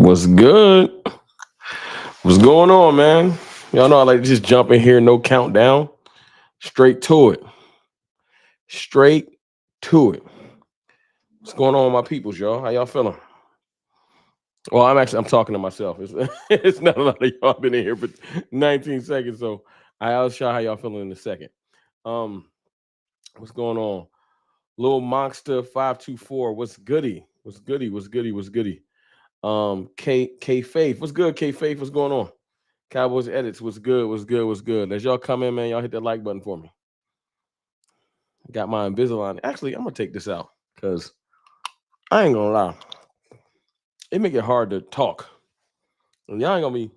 What's good? What's going on, man? Y'all know I like to just jump in here, no countdown, straight to it. Straight to it. What's going on with my peoples, y'all? How y'all feeling? Well, I'm talking to myself. It's, it's not a lot of y'all been in here for 19 seconds, so I'll show how y'all feeling in a second. Um, what's going on? Little Monster 524. What's goody? What's goody? What's goody? What's goody? K Faith. What's good, K Faith? What's going on? Cowboys edits. What's good? What's good? What's good? As y'all come in, man, y'all hit that like button for me. Got my Invisalign. Actually, I'm gonna take this out because I ain't gonna lie. It make it hard to talk. And y'all ain't gonna be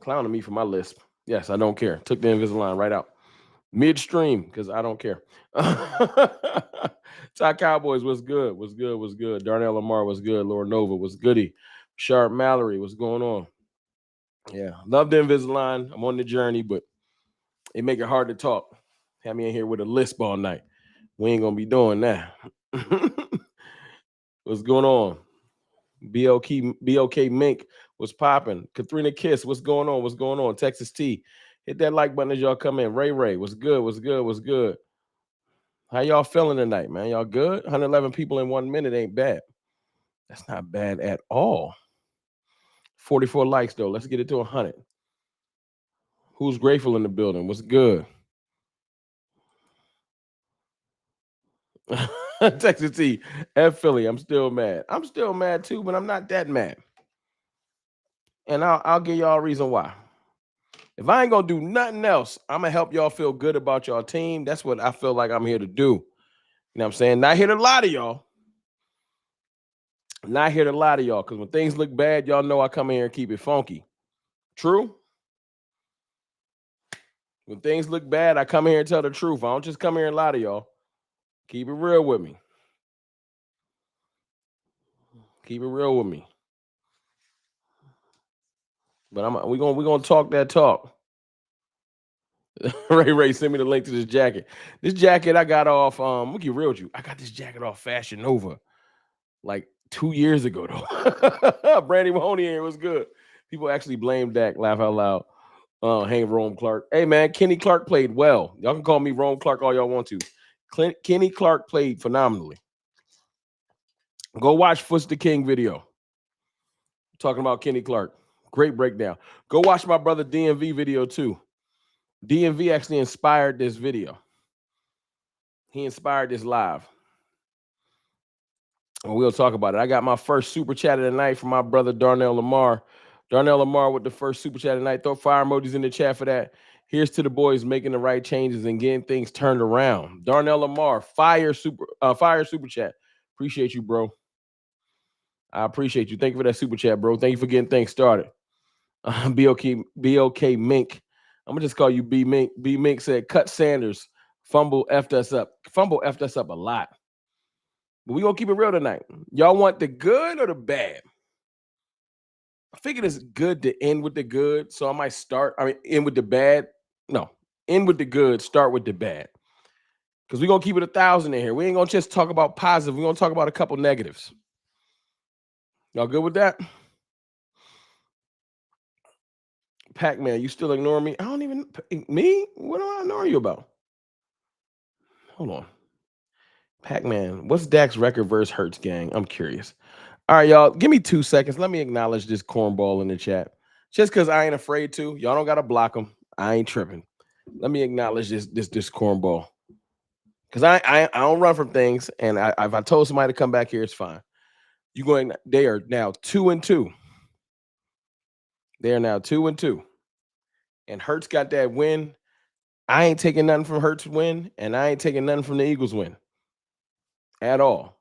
clowning me for my lisp. Yes, I don't care. Took the Invisalign right out. Midstream, because I don't care. Ty Cowboys, what's good? What's good? What's good? Darnell Lamar, what's good? Lord Nova, what's goody? Sharp Mallory, what's going on? Yeah, love the Invisalign. I'm on the journey, but it make it hard to talk. Have me in here with a lisp all night. We ain't gonna be doing that. What's going on? BOK Mink, what's popping? Katrina Kiss, what's going on? What's going on? Texas T, hit that like button as y'all come in. Ray, what's good? What's good? What's good? How y'all feeling tonight, man? Y'all good? 111 people in 1 minute ain't bad. That's not bad at all. 44 likes though. Let's get it to 100. Who's grateful in the building? What's good? Texas T, F Philly. I'm still mad. I'm still mad too, but I'm not that mad. And I'll give y'all a reason why. If I ain't gonna do nothing else, I'm gonna help y'all feel good about y'all team. That's what I feel like I'm here to do. You know what I'm saying? Not here to lie to y'all. Not here to lie to y'all. Because when things look bad, y'all know I come in here and keep it funky. True? When things look bad, I come here and tell the truth. I don't just come here and lie to y'all. Keep it real with me. Keep it real with me. But we're gonna talk that talk. Ray, send me the link to this jacket. This jacket I got off. We'll get real with you. I got this jacket off Fashion Nova like 2 years ago though. Brandy Mahoney here was good. People actually blame Dak. Laugh out loud. Hey, Rome Clark. Hey man, Kenny Clark played well. Y'all can call me Rome Clark all y'all want to. Kenny Clark played phenomenally. Go watch Foots the King video. Talking about Kenny Clark. Great breakdown. Go watch my brother DMV video too. DMV actually inspired this video. He inspired this live. And we'll talk about it. I got my first super chat of the night from my brother Darnell Lamar. Darnell Lamar with the first super chat of the night. Throw fire emojis in the chat for that. Here's to the boys making the right changes and getting things turned around. Darnell Lamar, fire super chat. Appreciate you, bro. I appreciate you. Thank you for that super chat, bro. Thank you for getting things started. BOK Mink. I'm gonna just call you B Mink. B Mink said, "Cut Sanders. Fumble effed us up. Fumble effed us up a lot." But we gonna keep it real tonight. Y'all want the good or the bad? I figured it's good to end with the good, so I might end with the bad. No, end with the good, start with the bad. Because we're gonna keep it 1,000 in here. We ain't gonna just talk about positive. We're gonna talk about a couple negatives. Y'all good with that? Pac-Man, you still ignore me? I don't even me? What do I ignore you about? Hold on. Pac-Man, what's Dak's record versus Hurts, gang? I'm curious. All right, y'all, give me 2 seconds. Let me acknowledge this cornball in the chat. Just because I ain't afraid to. Y'all don't gotta block him. I ain't tripping. Let me acknowledge this cornball. Because I don't run from things, and if I told somebody to come back here, it's fine. They are now 2-2. They are now 2-2. And Hurts got that win. I ain't taking nothing from Hurts' win, and I ain't taking nothing from the Eagles' win. At all.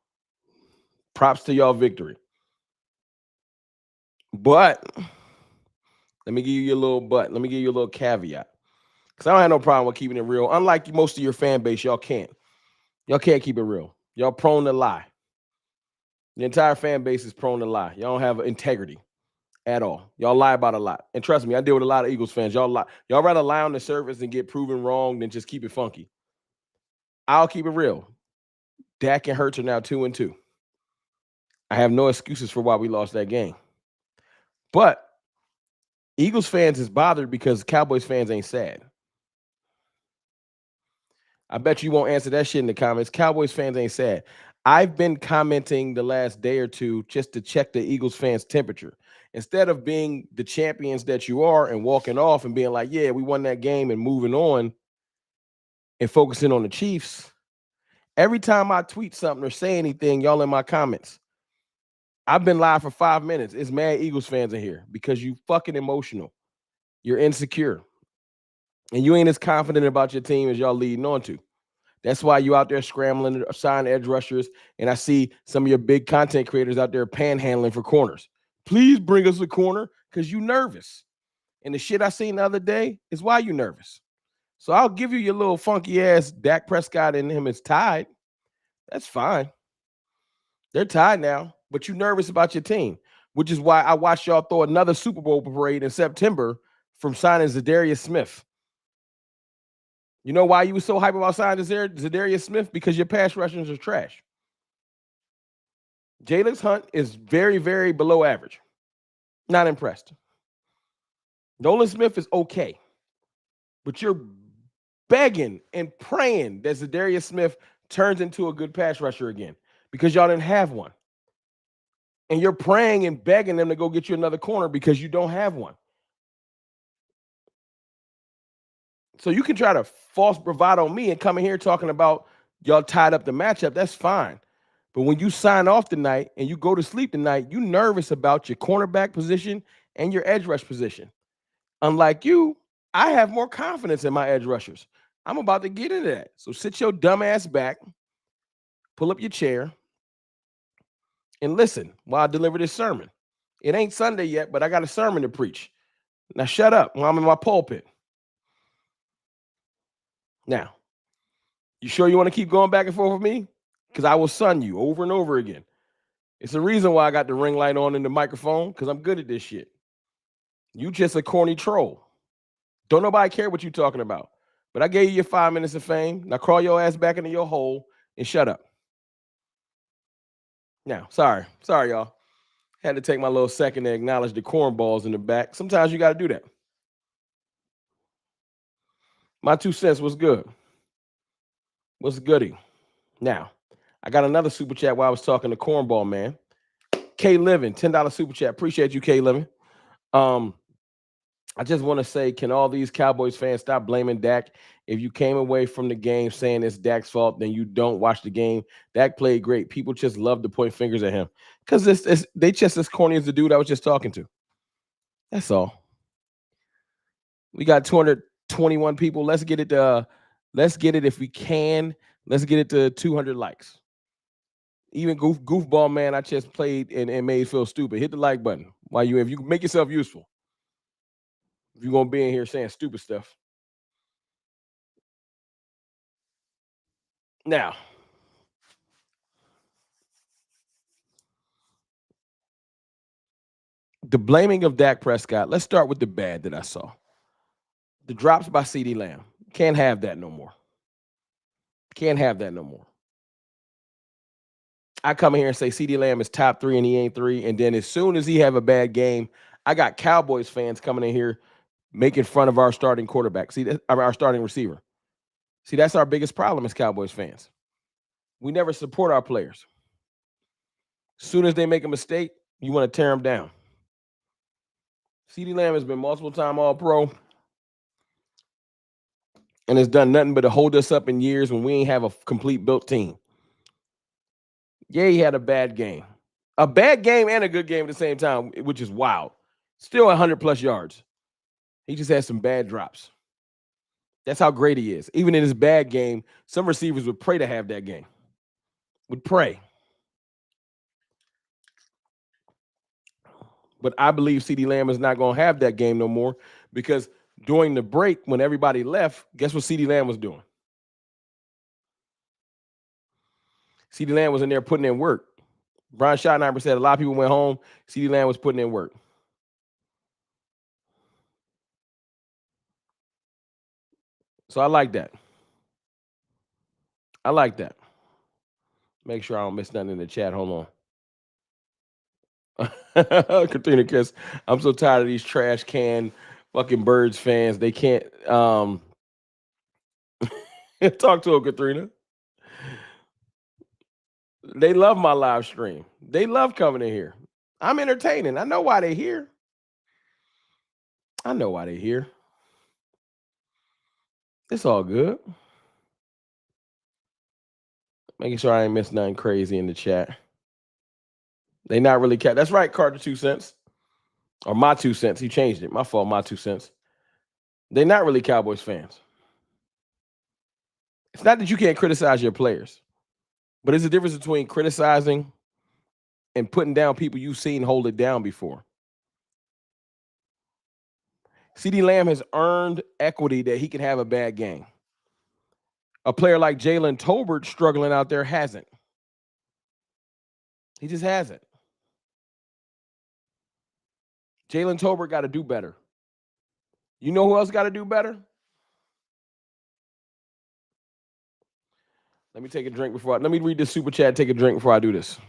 Props to y'all victory. But let me give you a little but. Let me give you a little caveat. Because I don't have no problem with keeping it real. Unlike most of your fan base, y'all can't. Y'all can't keep it real. Y'all prone to lie. The entire fan base is prone to lie. Y'all don't have integrity at all. Y'all lie about a lot. And trust me, I deal with a lot of Eagles fans. Y'all lie. Y'all rather lie on the surface and get proven wrong than just keep it funky. I'll keep it real. Dak and Hurts are now 2-2. I have no excuses for why we lost that game. But Eagles fans is bothered because Cowboys fans ain't sad. I bet you won't answer that shit in the comments. Cowboys fans ain't sad. I've been commenting the last day or two just to check the Eagles fans' temperature. Instead of being the champions that you are and walking off and being like, yeah, we won that game and moving on and focusing on the Chiefs, every time I tweet something or say anything, y'all in my comments, I've been live for 5 minutes. It's mad Eagles fans in here because you fucking emotional. You're insecure. And you ain't as confident about your team as y'all leading on to. That's why you out there scrambling to sign edge rushers. And I see some of your big content creators out there panhandling for corners. Please bring us a corner because you nervous. And the shit I seen the other day is why you nervous. So I'll give you your little funky ass Dak Prescott and him is tied. That's fine. They're tied now, but you nervous about your team, which is why I watched y'all throw another Super Bowl parade in September from signing Zadarius Smith. You know why you was so hype about signing Zadarius Smith? Because your pass rushers are trash. Jalen Hunt is very, very below average. Not impressed. Nolan Smith is okay. But you're begging and praying that Zadarius Smith turns into a good pass rusher again because y'all didn't have one. And you're praying and begging them to go get you another corner because you don't have one. So you can try to false bravado me and come in here talking about y'all tied up the matchup. That's fine. But when you sign off tonight and you go to sleep tonight, you nervous about your cornerback position and your edge rush position. Unlike you, I have more confidence in my edge rushers. I'm about to get into that. So sit your dumb ass back, pull up your chair, and listen while I deliver this sermon. It ain't Sunday yet, but I got a sermon to preach. Now shut up while I'm in my pulpit. Now, you sure you want to keep going back and forth with me? Because I will sun you over and over again. It's the reason why I got the ring light on in the microphone, because I'm good at this shit. You just a corny troll. Don't nobody care what you talking about. But I gave you your 5 minutes of fame. Now crawl your ass back into your hole and shut up. Now, sorry, y'all. Had to take my little second to acknowledge the cornballs in the back. Sometimes you got to do that. My 2 cents was good. What's goody? Now, I got another super chat while I was talking to Cornball Man. K Living, $10 super chat. Appreciate you, K Living. I just want to say, can all these Cowboys fans stop blaming Dak? If you came away from the game saying it's Dak's fault, then you don't watch the game. Dak played great. People just love to point fingers at him because they just as corny as the dude I was just talking to. That's all. We got 221 people. Let's get it if we can. Let's get it to 200 likes. Even goofball man, I just played and made feel stupid. Hit the like button while if you make yourself useful. If you're gonna be in here saying stupid stuff. Now, the blaming of Dak Prescott. Let's start with the bad that I saw. The drops by CeeDee Lamb. Can't have that no more. Can't have that no more. I come here and say CeeDee Lamb is top 3 and he ain't 3. And then as soon as he have a bad game, I got Cowboys fans coming in here making fun of our starting quarterback. See, our starting receiver. See, that's our biggest problem as Cowboys fans. We never support our players. As soon as they make a mistake, you want to tear them down. CeeDee Lamb has been multiple time All-Pro and has done nothing but to hold us up in years when we ain't have a complete built team. Yeah, he had a bad game. A bad game and a good game at the same time, which is wild. Still 100-plus yards. He just had some bad drops. That's how great he is. Even in his bad game, some receivers would pray to have that game. Would pray. But I believe CeeDee Lamb is not going to have that game no more because during the break, when everybody left, guess what CeeDee Lamb was doing? CeeDee Lamb was in there putting in work. Brian Schottenheimer said a lot of people went home. CeeDee Lamb was putting in work. So I like that. I like that. Make sure I don't miss nothing in the chat. Hold on. Katrina Kiss. I'm so tired of these trash can fucking Birds fans. They can't talk to him, Katrina. They love my live stream. They love coming in here. I'm entertaining. I know why they're here. I know why they're here. It's all good. Making sure I ain't missed nothing crazy in the chat. They not really That's right, Carter 2 cents. Or my 2 cents. He changed it. My fault, my 2 cents. They're not really Cowboys fans. It's not that you can't criticize your players, but it's the difference between criticizing and putting down people you've seen hold it down before. CeeDee Lamb has earned equity that he can have a bad game. A player like Jalen Tolbert struggling out there hasn't. He just hasn't. Jalen Tolbert got to do better. You know who else got to do better? Let me take a drink let me read this super chat, take a drink before I do this.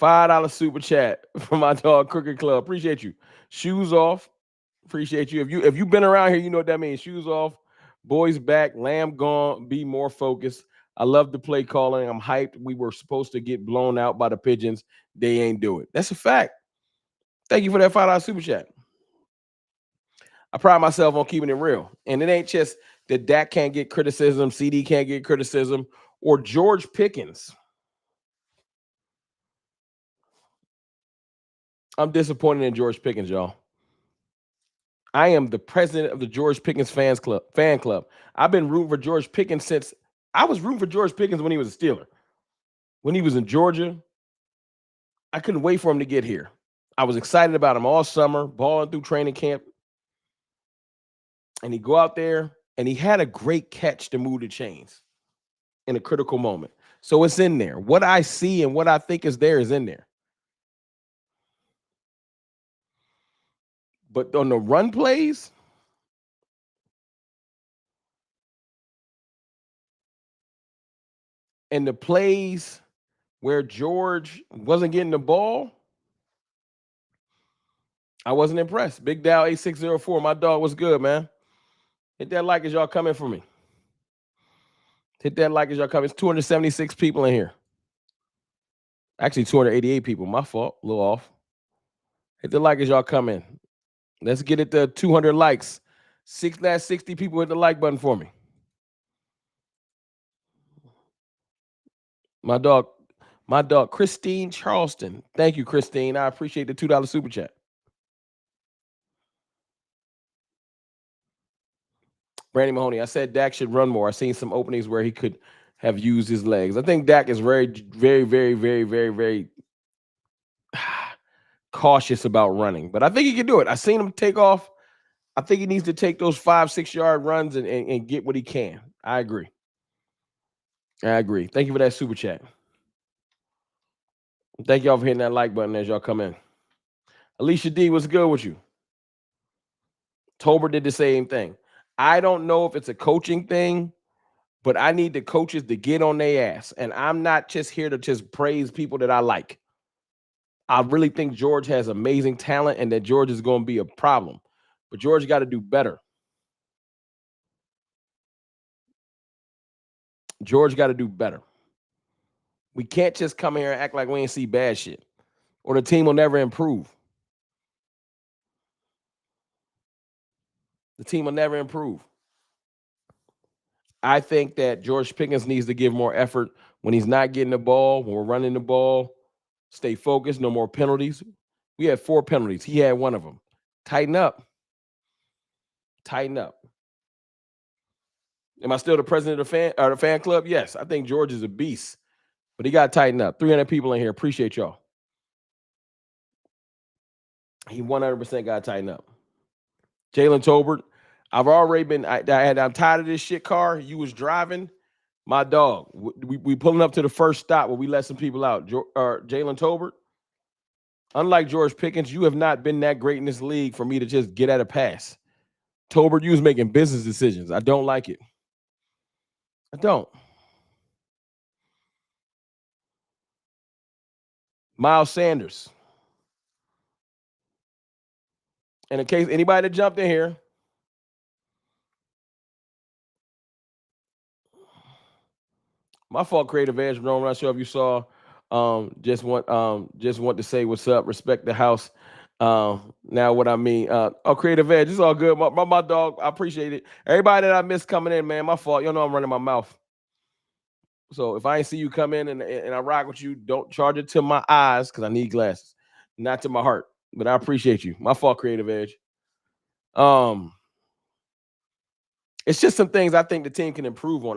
$5 super chat from my dog Crooked Club. Appreciate you. Shoes off. Appreciate you. If you've been around here, you know what that means. Shoes off, boys back, Lamb gone, be more focused. I love the play calling. I'm hyped. We were supposed to get blown out by the Pigeons. They ain't do it. That's a fact. Thank you for that $5 super chat. I pride myself on keeping it real. And it ain't just that Dak can't get criticism, CD can't get criticism, or George Pickens. I'm disappointed in George Pickens, y'all. I am the president of the George Pickens fan club. I've been rooting for George Pickens since I was rooting for George Pickens when he was a Steeler. When he was in Georgia, I couldn't wait for him to get here. I was excited about him all summer, balling through training camp. And he go out there, and he had a great catch to move the chains in a critical moment. So it's in there. What I see and what I think is there is in there. But on the run plays, and the plays where George wasn't getting the ball, I wasn't impressed. Big Dow 8604, my dog was good, man. Hit that like as y'all coming for me. Hit that like as y'all coming. It's 276 people in here. Actually, 288 people. My fault. A little off. Hit the like as y'all come in. Let's get it to 200 likes. 60 people hit the like button for me. My dog, Christine Charleston. Thank you, Christine. I appreciate the $2 super chat. Brandon Mahoney, I said Dak should run more. I've seen some openings where he could have used his legs. I think Dak is very, very, very, very, very, very cautious about running, but I think he can do it. I've seen him take off. I think he needs to take those 5-6 yard runs and get what he can. I agree. Thank you for that super chat. Thank y'all for hitting that like button as y'all come in. Alicia D, what's good with you? Tolbert did the same thing. I don't know if it's a coaching thing, but I need the coaches to get on their ass. And I'm not just here to just praise people that I like. I really think George has amazing talent and that George is going to be a problem. But George got to do better. George got to do better. We can't just come here and act like we ain't see bad shit, or the team will never improve. The team will never improve. I think that George Pickens needs to give more effort when he's not getting the ball, when we're running the ball. Stay focused, no more penalties. We had 4 penalties. He had one of them. Tighten up. Tighten up. Am I still the president of the fan club? Yes, I think George is a beast, but he got to tighten up. 300 people in here. Appreciate y'all. He 100% got to tighten up. Jalen Tolbert, I've already been. I'm tired of this shit car. You was driving, my dog. We pulling up to the first stop where we let some people out. Jalen Tolbert, unlike George Pickens, you have not been that great in this league for me to just get at a pass. Tolbert, you was making business decisions. I don't like it. I don't. Miles Sanders. And in case anybody that jumped in here, my fault, Creative Edge, Rome. I'm not sure if you saw. Just want to say what's up. Respect the house. Now what I mean. Creative Edge, it's all good. My dog, I appreciate it. Everybody that I missed coming in, man, my fault. You know I'm running my mouth. So if I ain't see you come in and I rock with you, don't charge it to my eyes because I need glasses, not to my heart. But I appreciate you. My fault, Creative Edge. It's just some things I think the team can improve on.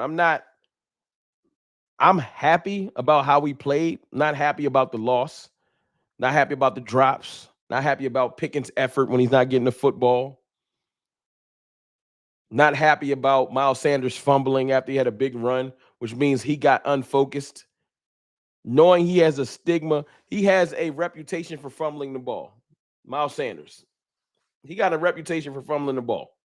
I'm happy about how we played, not happy about the loss, not happy about the drops, not happy about Pickens' effort when he's not getting the football, not happy about Miles Sanders fumbling after he had a big run, which means he got unfocused. Knowing he has a stigma, he has a reputation for fumbling the ball. Miles Sanders, he got a reputation for fumbling the ball.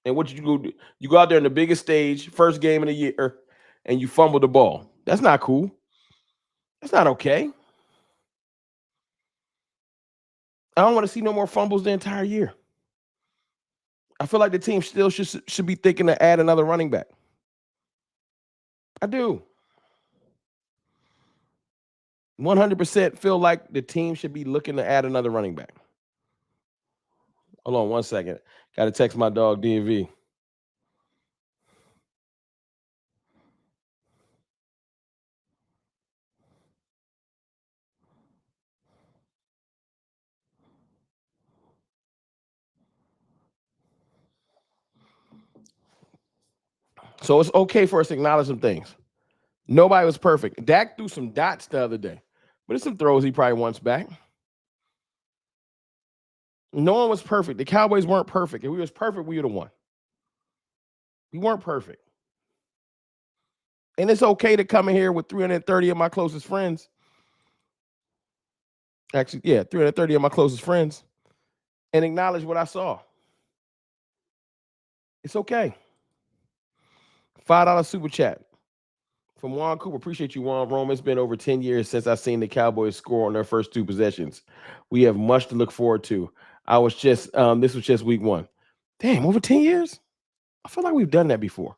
And what you go do? You go out there in the biggest stage, first game of the year, and you fumble the ball. That's not cool. That's not okay. I don't want to see no more fumbles the entire year. I feel like the team still should be thinking to add another running back. I do. 100% feel like the team should be looking to add another running back. Hold on 1 second. Got to text my dog DV. So it's okay for us to acknowledge some things. Nobody was perfect. Dak threw some dots the other day, but there's some throws he probably wants back. No one was perfect. The Cowboys weren't perfect. If we was perfect, we would have won. We weren't perfect. And it's okay to come in here with 330 of my closest friends. Actually, yeah, 330 of my closest friends and acknowledge what I saw. It's okay. $5 super chat from Juan Cooper. Appreciate you, Juan. Rome, it's been over 10 years since I've seen the Cowboys score on their first two possessions. We have much to look forward to. This was just week one. Damn, over 10 years? I feel like we've done that before.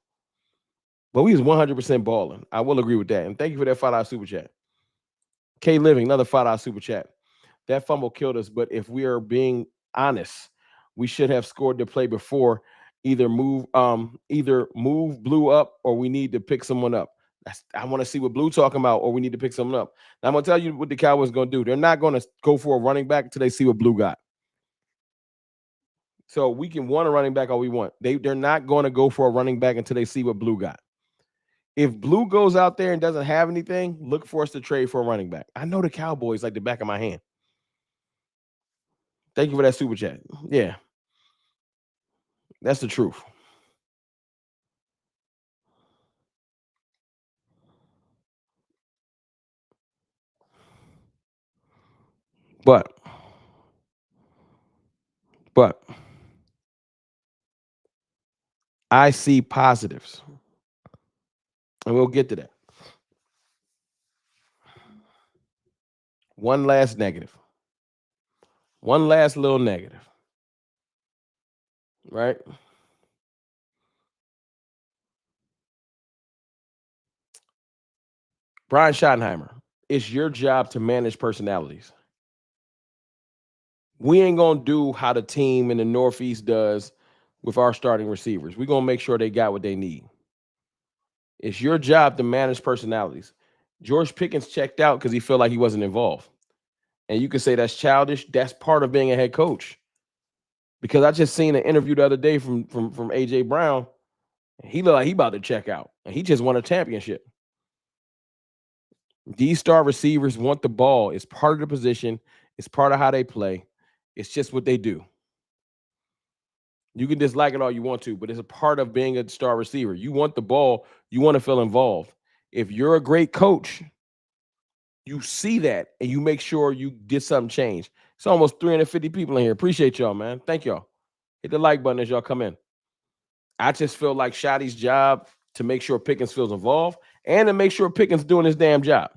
But we was 100% balling. I will agree with that. And thank you for that $5 super chat. K Living, another $5 super chat. That fumble killed us, but if we are being honest, we should have scored the play before. Either move Blue up, or we need to pick someone up. I want to see what Blue talking about, or we need to pick someone up. Now I'm gonna tell you what the Cowboys gonna do. They're not gonna go for a running back until they see what Blue got. So we can want a running back all we want. They're not going to go for a running back until they see what Blue got. If Blue goes out there and doesn't have anything, look for us to trade for a running back. I know the Cowboys like the back of my hand. Thank you for that super chat. Yeah, that's the truth. But I see positives, and we'll get to that. One last negative. One last little negative. Right? Brian Schottenheimer, it's your job to manage personalities. We ain't going to do how the team in the Northeast does with our starting receivers. We're going to make sure they got what they need. It's your job to manage personalities. George Pickens checked out because he felt like he wasn't involved. And you can say that's childish. That's part of being a head coach. Because I just seen an interview the other day from AJ Brown. He looked like he about to check out. And he just won a championship. These star receivers want the ball. It's part of the position. It's part of how they play. It's just what they do. You can dislike it all you want to, but it's a part of being a star receiver. You want the ball. You want to feel involved. If you're a great coach, you see that and you make sure you get something changed. It's almost 350 people in here. Appreciate y'all, man. Thank y'all. Hit the like button as y'all come in. I just feel like Shotty's job to make sure Pickens feels involved and to make sure Pickens doing his damn job.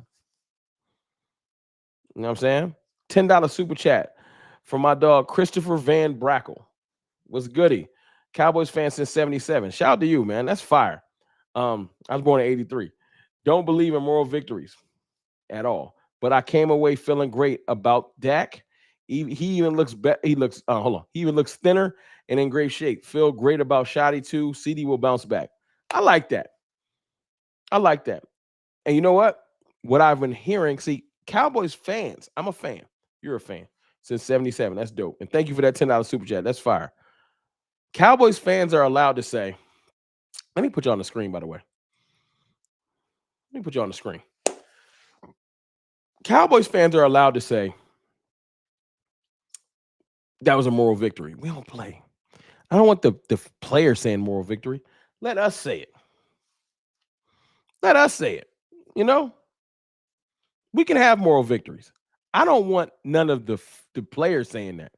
You know what I'm saying? $10 super chat from my dog Christopher Van Brackle. What's goody? Cowboys fan since 77. Shout out to you, man. That's fire. I was born in 83. Don't believe in moral victories at all. But I came away feeling great about Dak. He even looks better. He looks hold on. He even looks thinner and in great shape. Feel great about Shoddy too. CD will bounce back. I like that. I like that. And you know what? What I've been hearing, see, Cowboys fans, I'm a fan. You're a fan since 77. That's dope. And thank you for that $10 super chat. That's fire. Cowboys fans are allowed to say, let me put you on the screen, by the way. Let me put you on the screen. Cowboys fans are allowed to say, that was a moral victory. We don't play. I don't want the player saying moral victory. Let us say it. Let us say it. You know, we can have moral victories. I don't want none of the players saying that.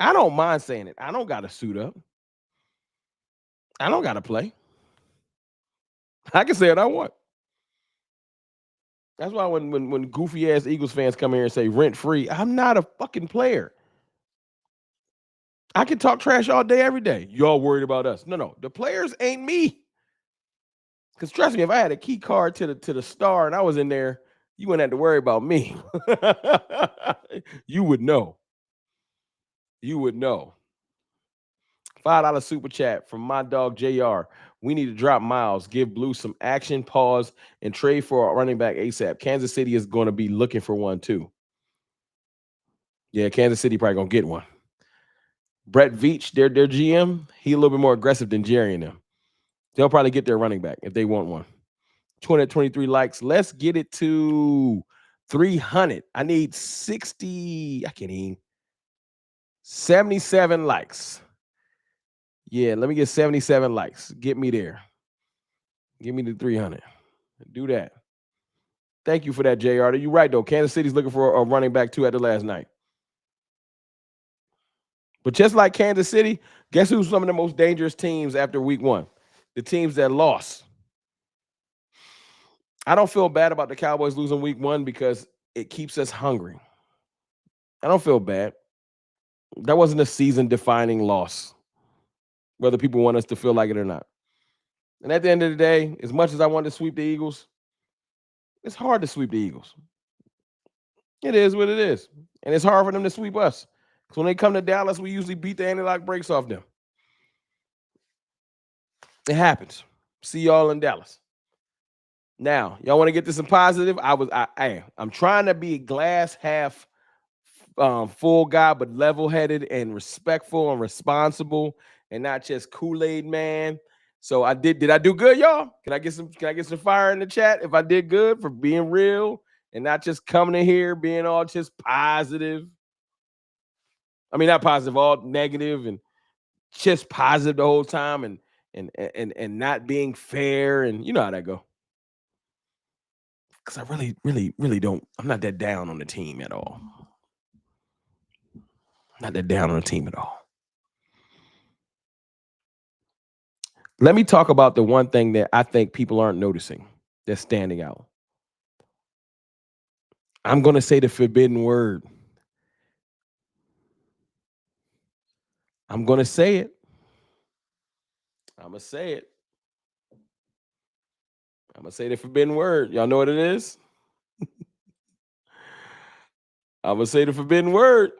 I don't mind saying it. I don't got to suit up. I don't got to play. I can say what I want. That's why when goofy ass Eagles fans come here and say rent free, I'm not a fucking player. I can talk trash all day, every day. Y'all worried about us? No. The players ain't me. Because trust me, if I had a key card to the star and I was in there, you wouldn't have to worry about me. You would know. You would know. $5 super chat from my dog JR. We need to drop Miles, give Blue some action, pause, and trade for a running back ASAP. Kansas City is going to be looking for one too. Yeah, Kansas City probably going to get one. Brett Veach, their GM, he a little bit more aggressive than Jerry and them. They'll probably get their running back if they want one. 223 likes. Let's get it to 300. I need 60. I can't even. 77 likes. Yeah, let me get 77 likes. Get me there. Give me the 300. Do that. Thank you for that, JR. You're right, though. Kansas City's looking for a running back, too, at the last night. But just like Kansas City, guess who's some of the most dangerous teams after week one? The teams that lost. I don't feel bad about the Cowboys losing week one because it keeps us hungry. I don't feel bad. That wasn't a season-defining loss, whether people want us to feel like it or not. And at the end of the day, as much as I wanted to sweep the Eagles, it's hard to sweep the Eagles. It is what it is. And it's hard for them to sweep us. Because when they come to Dallas, we usually beat the anti-lock breaks off them. It happens. See y'all in Dallas. Now, y'all want to get to some positive? I'm trying to be glass half full guy, but level-headed and respectful and responsible, and not just Kool-Aid man. So I did. Did I do good, y'all? Can I get some fire in the chat if I did good for being real and not just coming in here being all just positive? I mean, not positive, all negative and just positive the whole time and not being fair, and you know how that go. Because I really don't. I'm not that down on the team at all. Not that down on the team at all. Let me talk about the one thing that I think people aren't noticing that's standing out. I'm going to say the forbidden word. I'm going to say it. I'm going to say it. I'm going to say the forbidden word. Y'all know what it is? I'm going to say the forbidden word.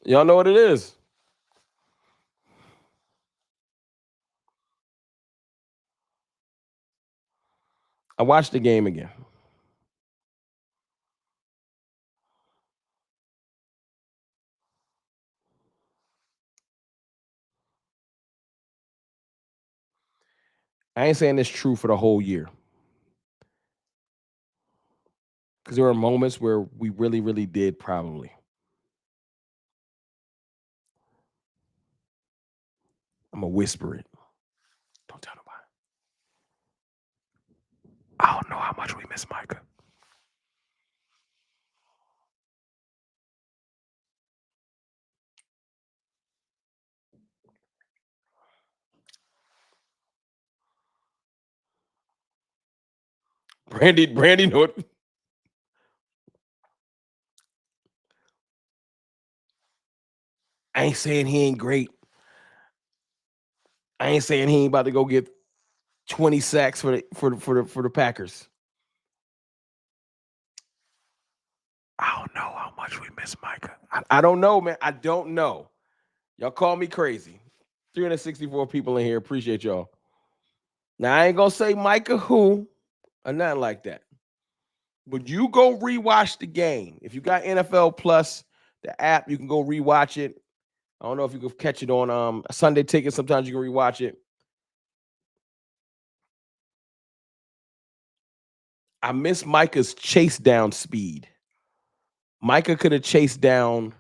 Y'all know what it is? I watched the game again. I ain't saying it's true for the whole year. Because there were moments where we really did probably. I'm going to whisper it. Don't tell nobody. I don't know how much we miss Micah. Brandy North. I ain't saying he ain't great. I ain't saying he ain't about to go get 20 sacks for the Packers. I don't know how much we miss Micah. I don't know, man. I don't know. Y'all call me crazy. 364 people in here. Appreciate y'all. Now I ain't gonna say Micah who or nothing like that. But you go rewatch the game. If you got NFL Plus, the app, you can go rewatch it. I don't know if you can catch it on a Sunday Ticket. Sometimes you can rewatch it. I miss Micah's chase down speed. Micah could have chased down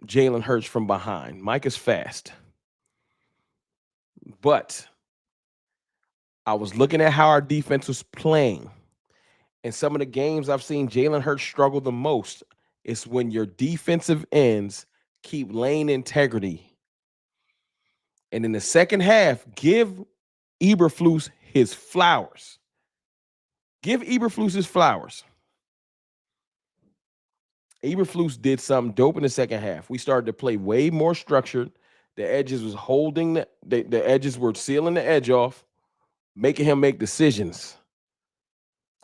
Jalen Hurts from behind. Micah's fast. But I was looking at how our defense was playing. And some of the games I've seen Jalen Hurts struggle the most is when your defensive ends keep lane integrity. And in the second half, give Eberflus his flowers. Give Eberflus his flowers. Eberflus did something dope in the second half. We started to play way more structured. The edges was holding the edges were sealing the edge off, making him make decisions.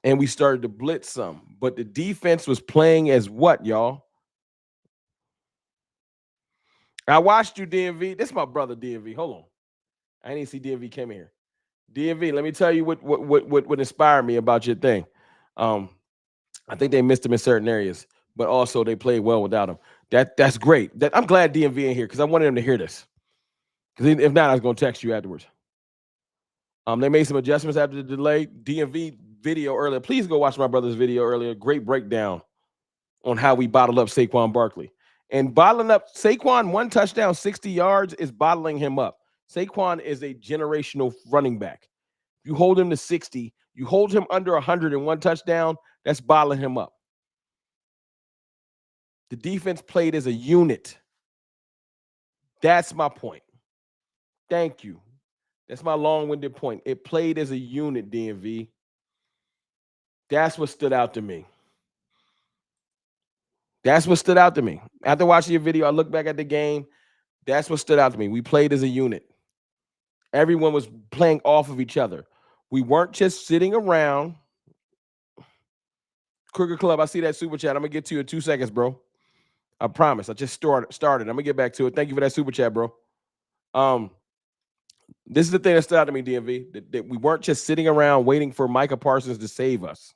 And we started to blitz some. But the defense was playing as what, y'all? I watched you, DMV. This is my brother, DMV. Hold on. I didn't see DMV came here. DMV, let me tell you what inspired me about your thing. I think they missed him in certain areas, but also they played well without him. That's great. I'm glad DMV in here because I wanted him to hear this. Because if not, I was going to text you afterwards. They made some adjustments after the delay. DMV video earlier. Please go watch my brother's video earlier. Great breakdown on how we bottled up Saquon Barkley. And bottling up Saquon, 1 touchdown, 60 yards is bottling him up. Saquon is a generational running back. You hold him to 60, you hold him under 101 touchdown, that's bottling him up. The defense played as a unit. That's my point. Thank you. That's my long-winded point. It played as a unit, DMV. That's what stood out to me. That's what stood out to me. After watching your video, I look back at the game. That's what stood out to me. We played as a unit. Everyone was playing off of each other. We weren't just sitting around. Cricket Club, I see that super chat. I'm going to get to you in 2 seconds, bro. I promise. I just started. I'm going to get back to it. Thank you for that super chat, bro. This is the thing that stood out to me, DMV, that we weren't just sitting around waiting for Micah Parsons to save us.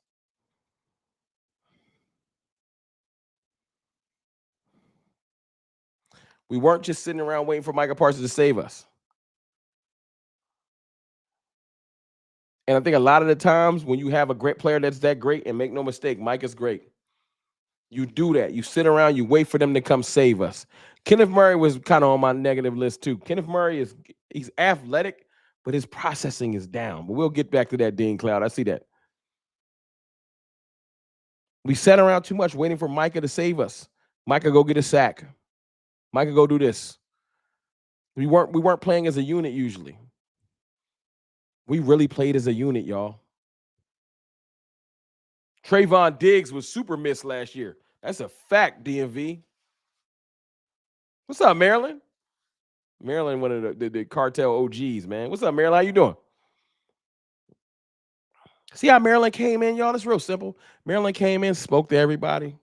We weren't just sitting around waiting for Micah Parsons to save us. And I think a lot of the times when you have a great player that's that great, and make no mistake, Micah's great. You do that. You sit around, you wait for them to come save us. Kenneth Murray was kind of on my negative list too. Kenneth Murray he's athletic, but his processing is down. But we'll get back to that, Dean Cloud. I see that. We sat around too much waiting for Micah to save us. Micah, go get a sack. Micah, go do this. We weren't playing as a unit usually. We really played as a unit, y'all. Trayvon Diggs was super missed last year. That's a fact, DMV. What's up, Maryland? Maryland, one of the cartel OGs, man. What's up, Maryland? How you doing? See how Maryland came in, y'all? It's real simple. Maryland came in, spoke to everybody.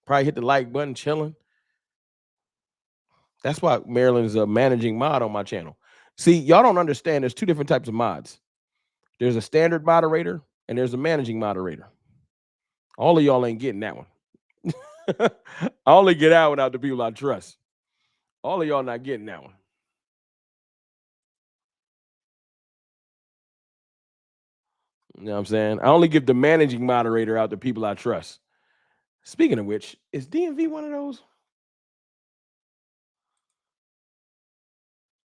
Probably hit the like button, chilling. That's why Maryland is a managing mod on my channel. See, y'all don't understand. There's 2 different types of mods. There's a standard moderator and there's a managing moderator. All of y'all ain't getting that one. I only get out without the people I trust. All of y'all not getting that one. You know what I'm saying? I only give the managing moderator out to people I trust. Speaking of which, is DMV one of those?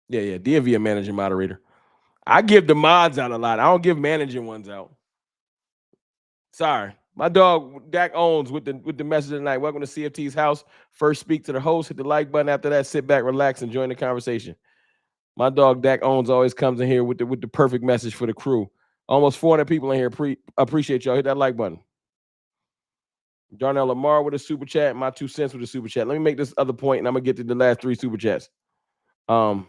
Yeah, DMV a managing moderator. I give the mods out a lot. I don't give managing ones out. Sorry. My dog Dak Owens with the message tonight. Welcome to CFT's house. First, speak to the host, hit the like button. After that, sit back, relax, and join the conversation. My dog Dak Owens always comes in here with the perfect message for the crew. Almost 400 people in here. Appreciate y'all. Hit that like button. Darnell Lamar with a super chat. My 2 cents with a super chat. Let me make this other point, and I'm gonna get to the last 3 super chats. Because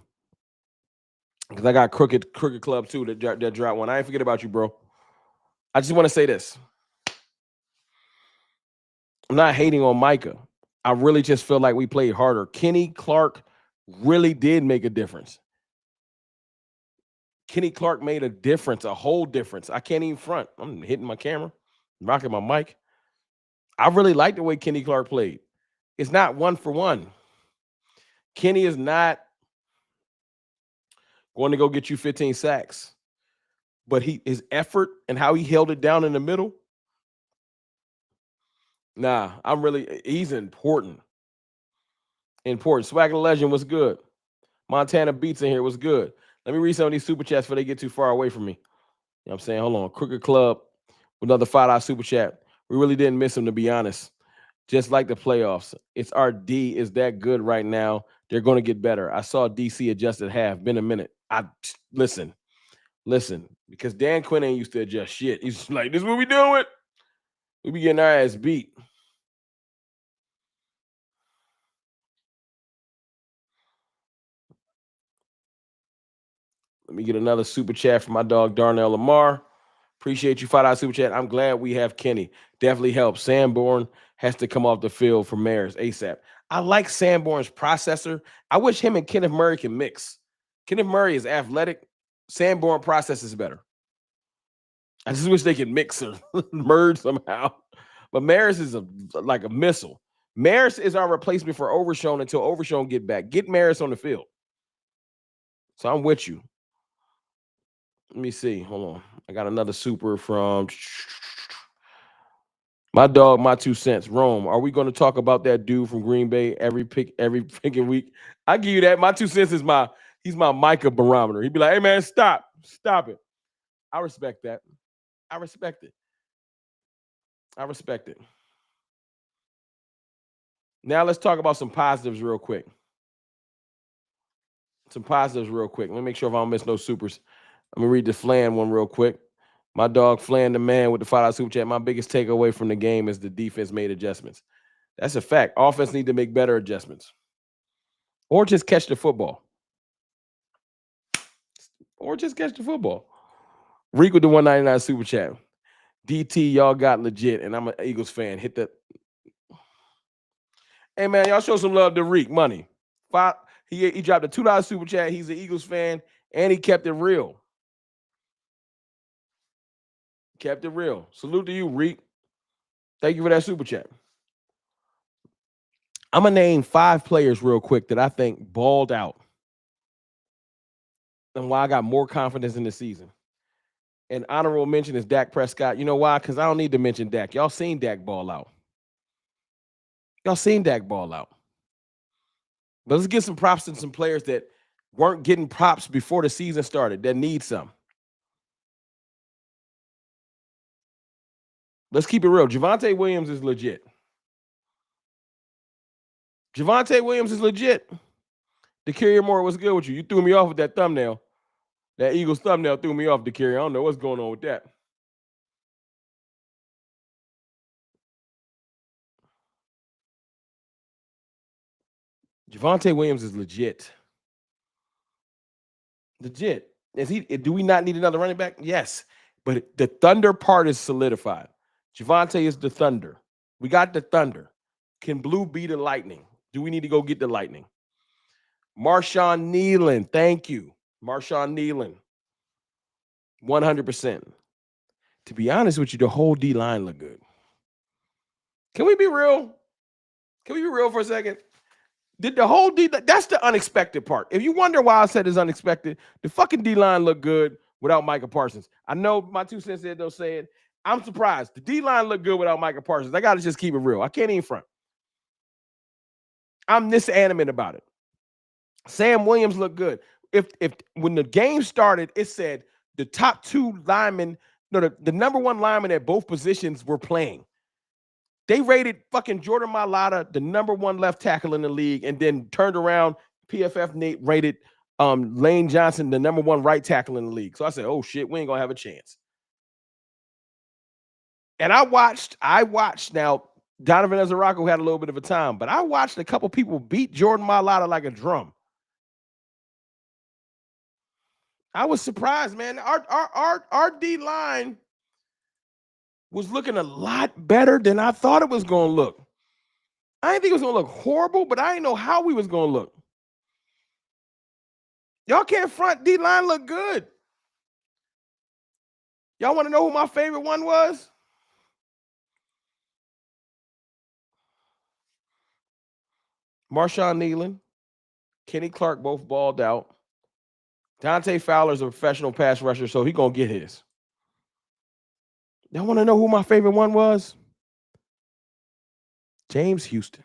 I got Crooked Club too that dropped one. I ain't forget about you, bro. I just want to say this. I'm not hating on Micah. I really just feel like we played harder. Kenny Clark really did make a difference. Kenny Clark made a difference, a whole difference. I can't even front. I'm hitting my camera, rocking my mic. I really like the way Kenny Clark played. It's not 1 for 1. Kenny is not going to go get you 15 sacks. But his effort and how he held it down in the middle, he's important. Important. Swagger Legend was good. Montana Beats in here was good. Let me read some of these super chats before they get too far away from me. You know what I'm saying? Hold on. Crooked Club with another $5 super chat. We really didn't miss him, to be honest. Just like the playoffs. It's our D is that good right now. They're going to get better. I saw DC adjust at half. Been a minute. Listen, because Dan Quinn ain't used to adjust shit. He's like, this is what we doing. We be getting our ass beat. Let me get another super chat from my dog, Darnell Lamar. Appreciate you, $5 super chat. I'm glad we have Kenny. Definitely helps. Sanborn has to come off the field for Maris ASAP. I like Sanborn's processor. I wish him and Kenneth Murray can mix. Kenneth Murray is athletic. Sanborn processes better. I just wish they could mix or merge somehow. But Maris is like a missile. Maris is our replacement for Overshown until Overshown get back. Get Maris on the field. So I'm with you. Let me see. Hold on. I got another super from my dog, my 2 cents. Rome. Are we going to talk about that dude from Green Bay every picking week? I give you that. My 2 cents is he's my Micah barometer. He'd be like, hey man, stop it. I respect that. I respect it. Now let's talk about some positives real quick. Let me make sure if I don't miss no supers. Let me read the Flan one real quick. My dog Flan the man with the $5 super chat. My biggest takeaway from the game is the defense made adjustments. That's a fact. Offense need to make better adjustments. Or just catch the football. Reek with the 199 super chat. DT, y'all got legit, and I'm an Eagles fan. Hit that. Hey, man, y'all show some love to Reek. Money. He dropped a $2 super chat. He's an Eagles fan, and he kept it real. Salute to you, Reek. Thank you for that super chat. I'm going to name 5 players real quick that I think balled out and why I got more confidence in the season. And honorable mention is Dak Prescott. You know why? Because I don't need to mention Dak. Y'all seen Dak ball out. But let's get some props to some players that weren't getting props before the season started that need some. Let's keep it real. Javonte Williams is legit. DeCarrier Moore, what's good with you? You threw me off with that thumbnail. That Eagles thumbnail threw me off, DeCarrier. I don't know what's going on with that. Javonte Williams is legit. Do we not need another running back? Yes. But the Thunder part is solidified. Javonte is the Thunder. We got the Thunder. Can Blue be the Lightning? Do we need to go get the Lightning? Marshawn Nealon. Thank you. Marshawn Nealon. 100%. To be honest with you, the whole D-line look good. Can we be real? For a second? Did the whole D, that's the unexpected part. If you wonder why I said it's unexpected, the fucking D-line looked good without Micah Parsons. I know my 2 cents said they'll say it. I'm surprised. The D-line looked good without Micah Parsons. I got to just keep it real. I can't even front. I'm this animate about it. Sam Williams looked good. If when the game started, it said the top 2 linemen, the number 1 lineman at both positions were playing. They rated fucking Jordan Mailata the number 1 left tackle in the league, and then turned around. PFF Nate rated Lane Johnson the number 1 right tackle in the league. So I said, oh shit, we ain't gonna have a chance. And I watched. Now Donovan Ezerako had a little bit of a time, but I watched a couple people beat Jordan Mailata like a drum. I was surprised, man. Our D line was looking a lot better than I thought it was going to look. I didn't think it was going to look horrible, but I didn't know how we was going to look. Y'all can't front D line look good. Y'all want to know who my favorite one was? Marshawn Nealon, Kenny Clark both balled out. Dante Fowler's a professional pass rusher, so he gonna get his. Y'all want to know who my favorite one was? James Houston.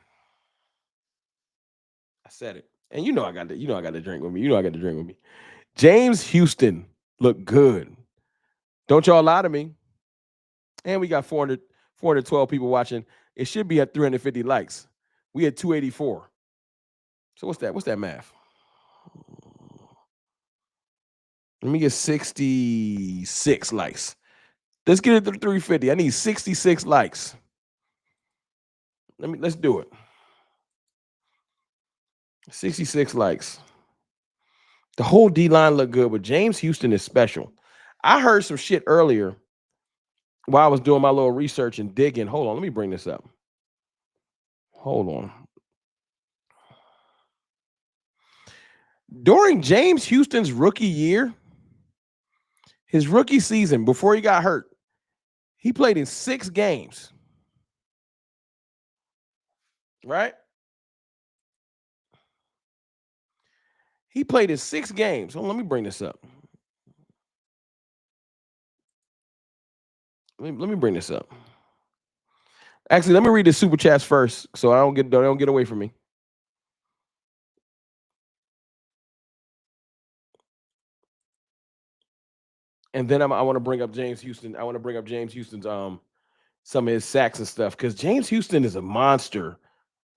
I said it, and I got the drink with me. I got the drink with me. James Houston looked good. Don't y'all lie to me. And we got 412 people watching. It should be at 350 likes. We had 284. So what's that? What's that math? Let me get 66 likes. Let's get it to 350. I need 66 likes. Let's do it. 66 likes. The whole D line looked good, but James Houston is special. I heard some shit earlier while I was doing my little research and digging. Hold on, let me bring this up. Hold on. During James Houston's rookie year, his rookie season, before he got hurt, he played in 6 games. Right? He played in 6 games. Hold on, let me bring this up. Let me bring this up. Actually, let me read the super chats first, so I don't get away from me. And then I want to bring up James Houston. I want to bring up James Houston's some of his sacks and stuff, because James Houston is a monster,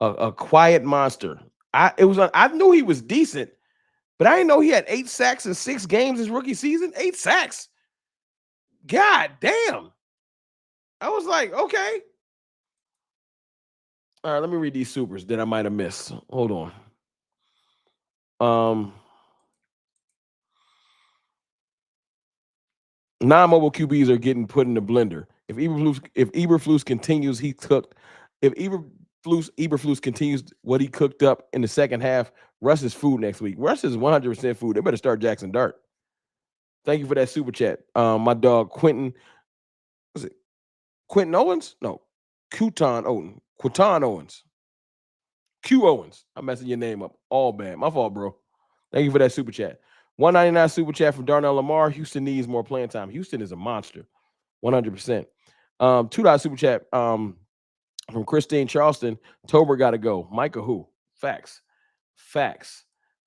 a quiet monster. I knew he was decent, but I didn't know he had 8 sacks in 6 games his rookie season. 8 sacks. God damn. I was like, okay. All right, let me read these supers that I might have missed. Hold on. Non-mobile QBs are getting put in the blender. If Eberflus continues, he cooked. If Eberflus continues what he cooked up in the second half, Russ is food next week. Russ is 100% food. They better start Jackson Dart. Thank you for that super chat. My dog Quentin, was it Quentin Owens? No, Quinton Owens. Q Owens. I'm messing your name up. All bad. My fault, bro. Thank you for that super chat. 199 super chat from Darnell Lamar. Houston needs more playing time. Houston is a monster. 100%. $2 super chat from Christine Charleston. Tober got to go. Micah who? Facts.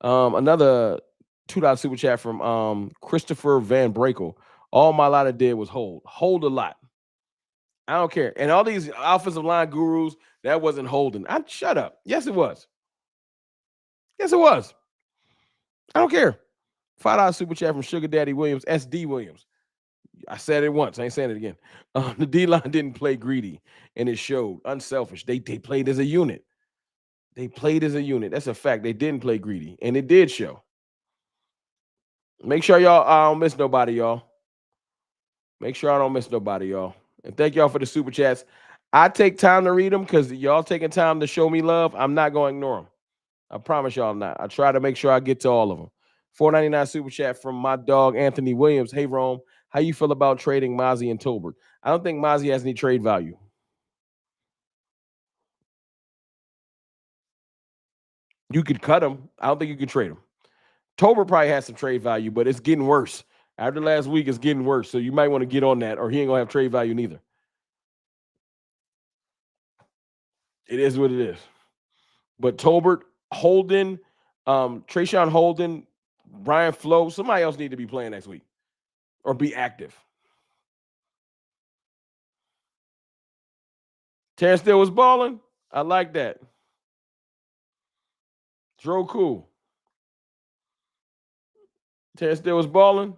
Another $2 super chat from Christopher Van Brakel. All my lotta did was hold a lot. I don't care. And all these offensive line gurus, that wasn't holding. Shut up. Yes, it was. Yes, it was. I don't care. $5 super chat from Sugar Daddy Williams, SD Williams. I said it once. I ain't saying it again. The D-line didn't play greedy, and it showed. Unselfish. They played as a unit. That's a fact. They didn't play greedy, and it did show. Make sure y'all don't miss nobody, y'all. And thank y'all for the super chats. I take time to read them because y'all taking time to show me love. I'm not going to ignore them. I promise y'all not. I try to make sure I get to all of them. $4.99 super chat from my dog Anthony Williams. Hey Rome, how you feel about trading Mozzie and Tolbert? I don't think Mozzie has any trade value. You could cut him. I don't think you could trade him. Tolbert probably has some trade value, but it's getting worse. After last week, it's getting worse. So you might want to get on that, or he ain't gonna have trade value neither. It is what it is. But Tolbert, Holden, Trayshawn Holden, Brian Flo, somebody else need to be playing next week or be active. Terrence Steele was balling. I like that. Dro cool. Terrence Steele was balling.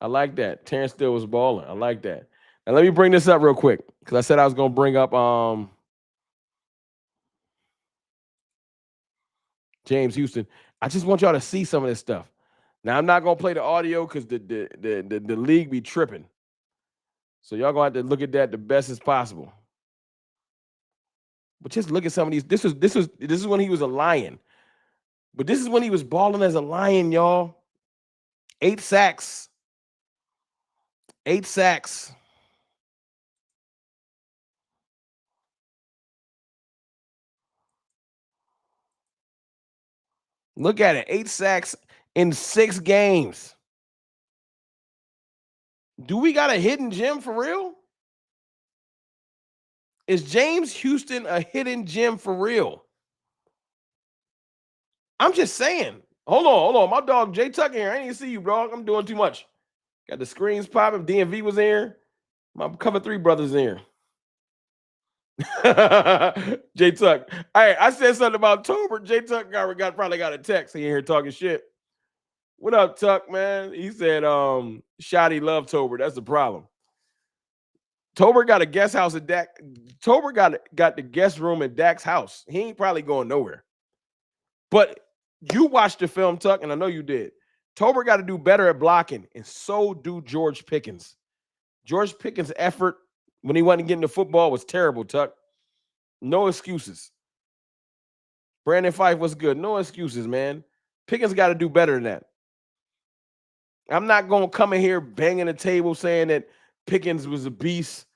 I like that. Terrence Steele was balling. I like that. Now let me bring this up real quick because I said I was gonna bring up James Houston. I just want y'all to see some of this stuff. Now I'm not gonna play the audio because the league be tripping. So y'all gonna have to look at that the best as possible. But just look at some of these. This is when he was a Lion. But this is when he was balling as a Lion, y'all. 8 sacks. 8 sacks. Look at it. 8 sacks in 6 games. Do we got a hidden gem for real? Is James Houston a hidden gem for real? I'm just saying. Hold on. My dog Jay Tucker here. I ain't even see you, bro. I'm doing too much. Got the screens popping. DMV was in here. My cover 3 brothers in here. Jay Tuck. Hey, I said something about Tober. Jay Tuck probably got a text. He in here talking shit. What up, Tuck, man? He said, Shotty love Tober. That's the problem. Tober got a guest house at Dak. Tober got the guest room at Dak's house. He ain't probably going nowhere. But you watched the film, Tuck, and I know you did. Tober got to do better at blocking, and so do George Pickens. George Pickens' effort when he wasn't getting the football was terrible, Tuck. No excuses. Brandon Fife was good. No excuses, man. Pickens got to do better than that. I'm not going to come in here banging the table saying that Pickens was a beast,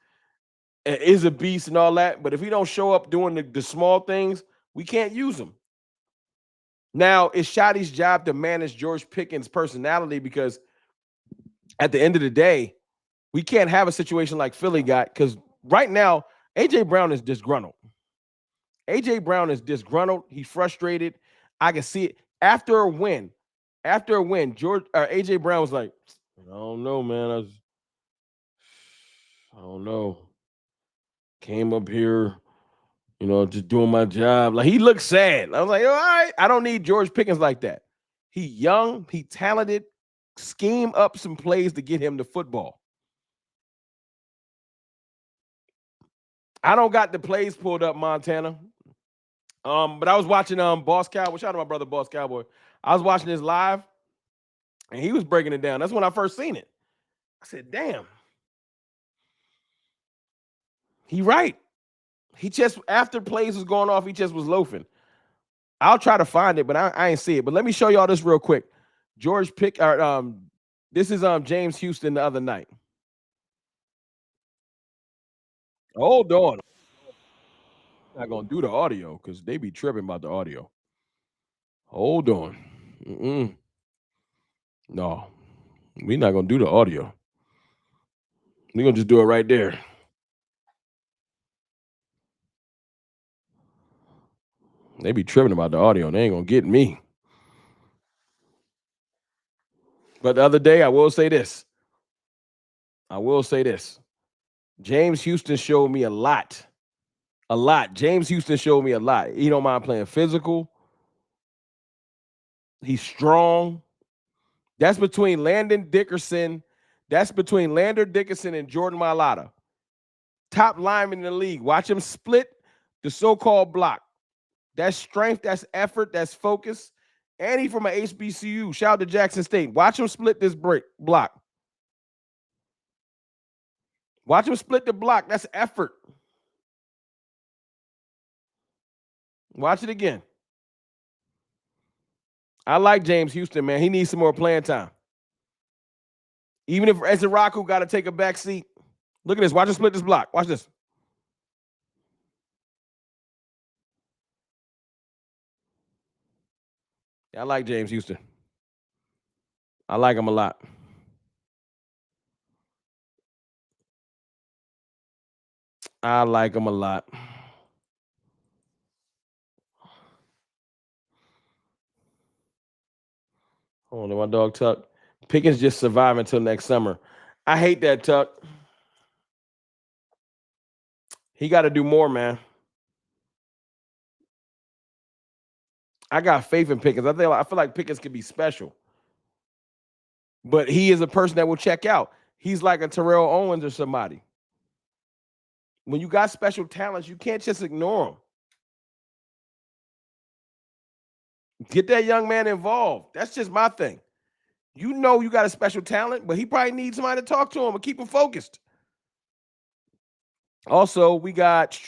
is a beast and all that. But if he don't show up doing the small things, we can't use him. Now, it's Shotty's job to manage George Pickens' personality because at the end of the day, we can't have a situation like Philly got because right now, A.J. Brown is disgruntled. A.J. Brown is disgruntled. He's frustrated. I can see it. After a win, A.J. Brown was like, I don't know, man. I don't know. Came up here, just doing my job. Like, he looked sad. I was like, all right, I don't need George Pickens like that. He young, he talented. Scheme up some plays to get him the football. I don't got the plays pulled up, Montana. But I was watching Boss Cowboy. Shout out to my brother Boss Cowboy. I was watching this live, and he was breaking it down. That's when I first seen it. I said, damn. He right. He just, after plays was going off, he just was loafing. I'll try to find it, but I ain't see it. But let me show y'all this real quick. This is James Houston the other night. Hold on. I'm not gonna do the audio because they be tripping about the audio. Hold on. No, we're not gonna do the audio. We're gonna just do it right there. They be tripping about the audio. They ain't gonna get me. But the other day, I will say this. James Houston showed me a lot. A lot. James Houston showed me a lot. He don't mind playing physical. He's strong. That's between Lander Dickerson and Jordan Mailata. Top lineman in the league. Watch him split the so-called block. That's strength, that's effort, that's focus. And he from an HBCU. Shout out to Jackson State. Watch him split this block. Watch him split the block. That's effort. Watch it again. I like James Houston, man. He needs some more playing time. Even if Ezeraku got to take a back seat. Look at this. Watch him split this block. Watch this. I like James Houston. I like him a lot. I like him a lot. Hold on, my dog Tuck. Pickens just survive until next summer. I hate that, Tuck. He got to do more, man. I got faith in Pickens. I feel like Pickens could be special. but he is a person that will check out. He's like a Terrell Owens or somebody. When you got special talents, you can't just ignore them. Get that young man involved. That's just my thing. You know you got a special talent, but he probably needs somebody to talk to him and keep him focused. Also, we got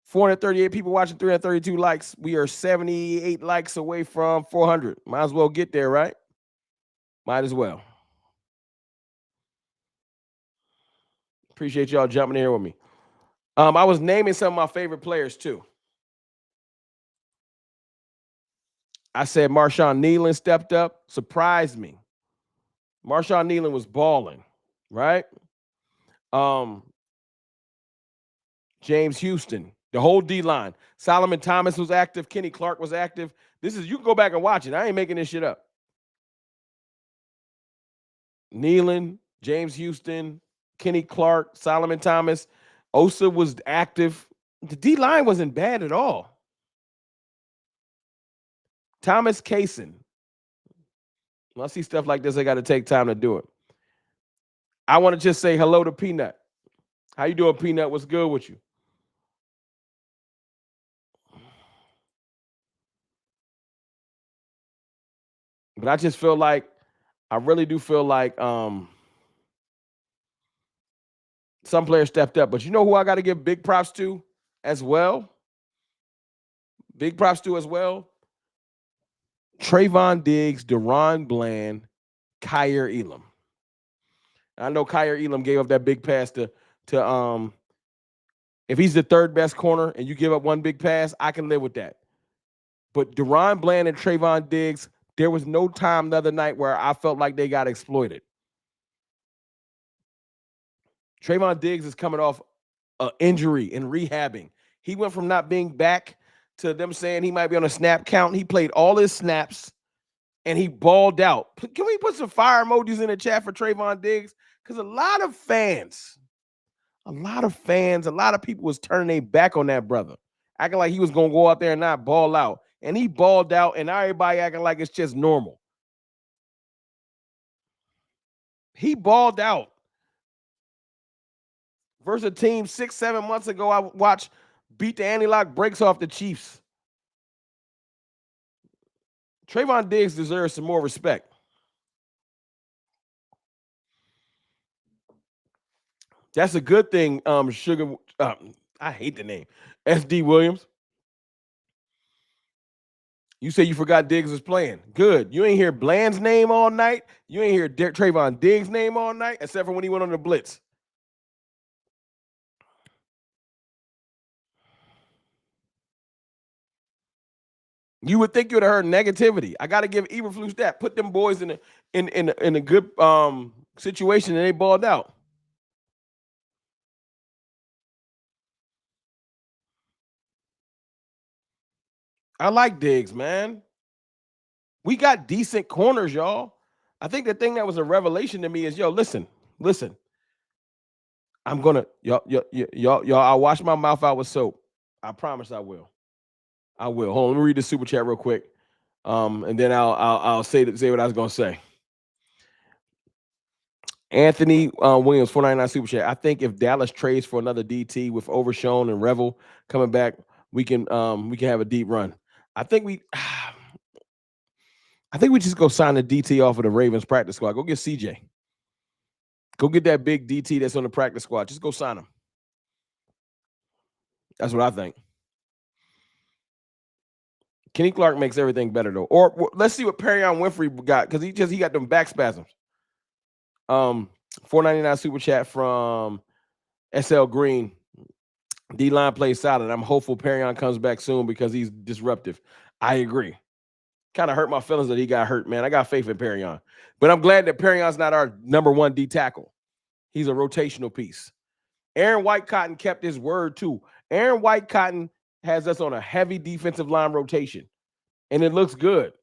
438 people watching, 332 likes. We are 78 likes away from 400. Might as well get there, right? Might as well. Appreciate y'all jumping in here with me. I was naming some of my favorite players too. I said Marshawn Nealon stepped up, surprised me. Marshawn Nealon was balling, right? James Houston, the whole D line. Solomon Thomas was active. Kenny Clark was active. You can go back and watch it. I ain't making this shit up. Nealon, James Houston, Kenny Clark, Solomon Thomas. Osa was active. The D line wasn't bad at all. Thomas Kaysen. When I see stuff like this, I got to take time to do it. I want to just say hello to Peanut. How you doing, Peanut? What's good with you? But I just feel like, I really do feel like some players stepped up. But you know who I got to give big props to as well? Big props to as well? Trayvon Diggs, Deron Bland, Kyer Elam. I know Kyer Elam gave up that big pass to if he's the third best corner and you give up one big pass, I can live with that. But Deron Bland and Trayvon Diggs, there was no time the other night where I felt like they got exploited. Trayvon Diggs is coming off an injury and rehabbing. He went from not being back to them saying he might be on a snap count. He played all his snaps and he balled out. Can we put some fire emojis in the chat for Trayvon Diggs? Because a lot of people was turning their back on that brother, acting like he was going to go out there and not ball out. And he balled out, and everybody acting like it's just normal. He balled out. Versus a team 6-7 months ago, I watched beat the anti-lock breaks off the Chiefs. Trayvon Diggs deserves some more respect. That's a good thing, Sugar. I hate the name. SD Williams. You say you forgot Diggs was playing. Good. You ain't hear Bland's name all night. You ain't hear Trayvon Diggs' name all night, except for when he went on the blitz. You would think you would have heard negativity. I got to give Eberflus that. Put them boys in a good situation, and they balled out. I like Diggs, man. We got decent corners, y'all. I think the thing that was a revelation to me is, listen. I'm gonna y'all. I'll wash my mouth out with soap. I promise I will. I will. Hold on, let me read the super chat real quick. And then I'll say what I was gonna say. Anthony Williams, 499 super chat. I think if Dallas trades for another DT with Overshown and Revel coming back, we can have a deep run. I think we just go sign the DT off of the Ravens practice squad. Go get CJ. Go get that big DT that's on the practice squad. Just go sign him. That's what I think. Kenny Clark makes everything better though. Or let's see what Perion Winfrey got, because he got them back spasms. 499 super chat from SL Green. D-line plays solid. I'm hopeful Perion comes back soon because he's disruptive. I agree. Kind of hurt my feelings that he got hurt, man. I got faith in Perion. But I'm glad that Perion's not our number one D tackle. He's a rotational piece. Aaron White-Cotton kept his word too. Aaron White-Cotton has us on a heavy defensive line rotation, and it looks good.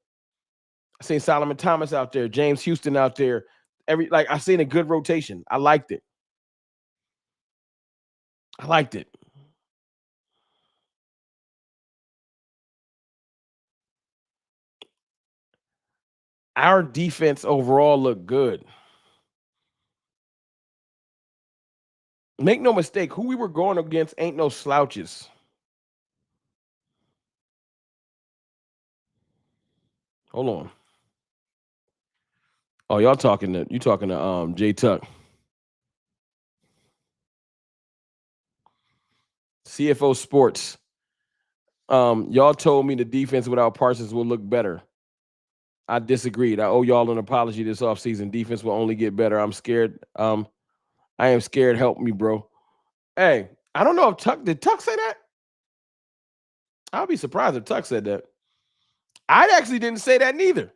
I seen Solomon Thomas out there, James Houston out there. I seen a good rotation. I liked it. Our defense overall looked good. Make no mistake, who we were going against ain't no slouches. Hold on. Oh, you talking to Jay Tuck. CFO Sports. Y'all told me the defense without Parsons will look better. I disagreed. I owe y'all an apology this offseason. Defense will only get better. I'm scared. I am scared. Help me, bro. Hey, I don't know if did Tuck say that? I'll be surprised if Tuck said that. I actually didn't say that neither.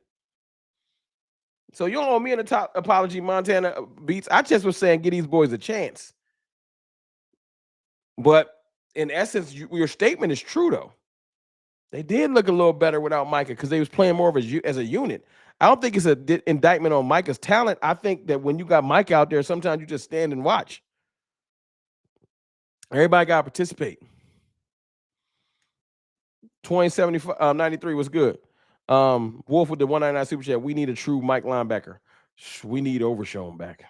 So you don't owe me an apology, Montana Beats. I just was saying get these boys a chance. But in essence, your statement is true, though. They did look a little better without Micah because they was playing more of as a unit. I don't think it's an indictment on Micah's talent. I think that when you got Micah out there, sometimes you just stand and watch. Everybody got to participate. 93 was good. Wolf with the 199 super chat. We need a true Mike linebacker. We need Overshown back.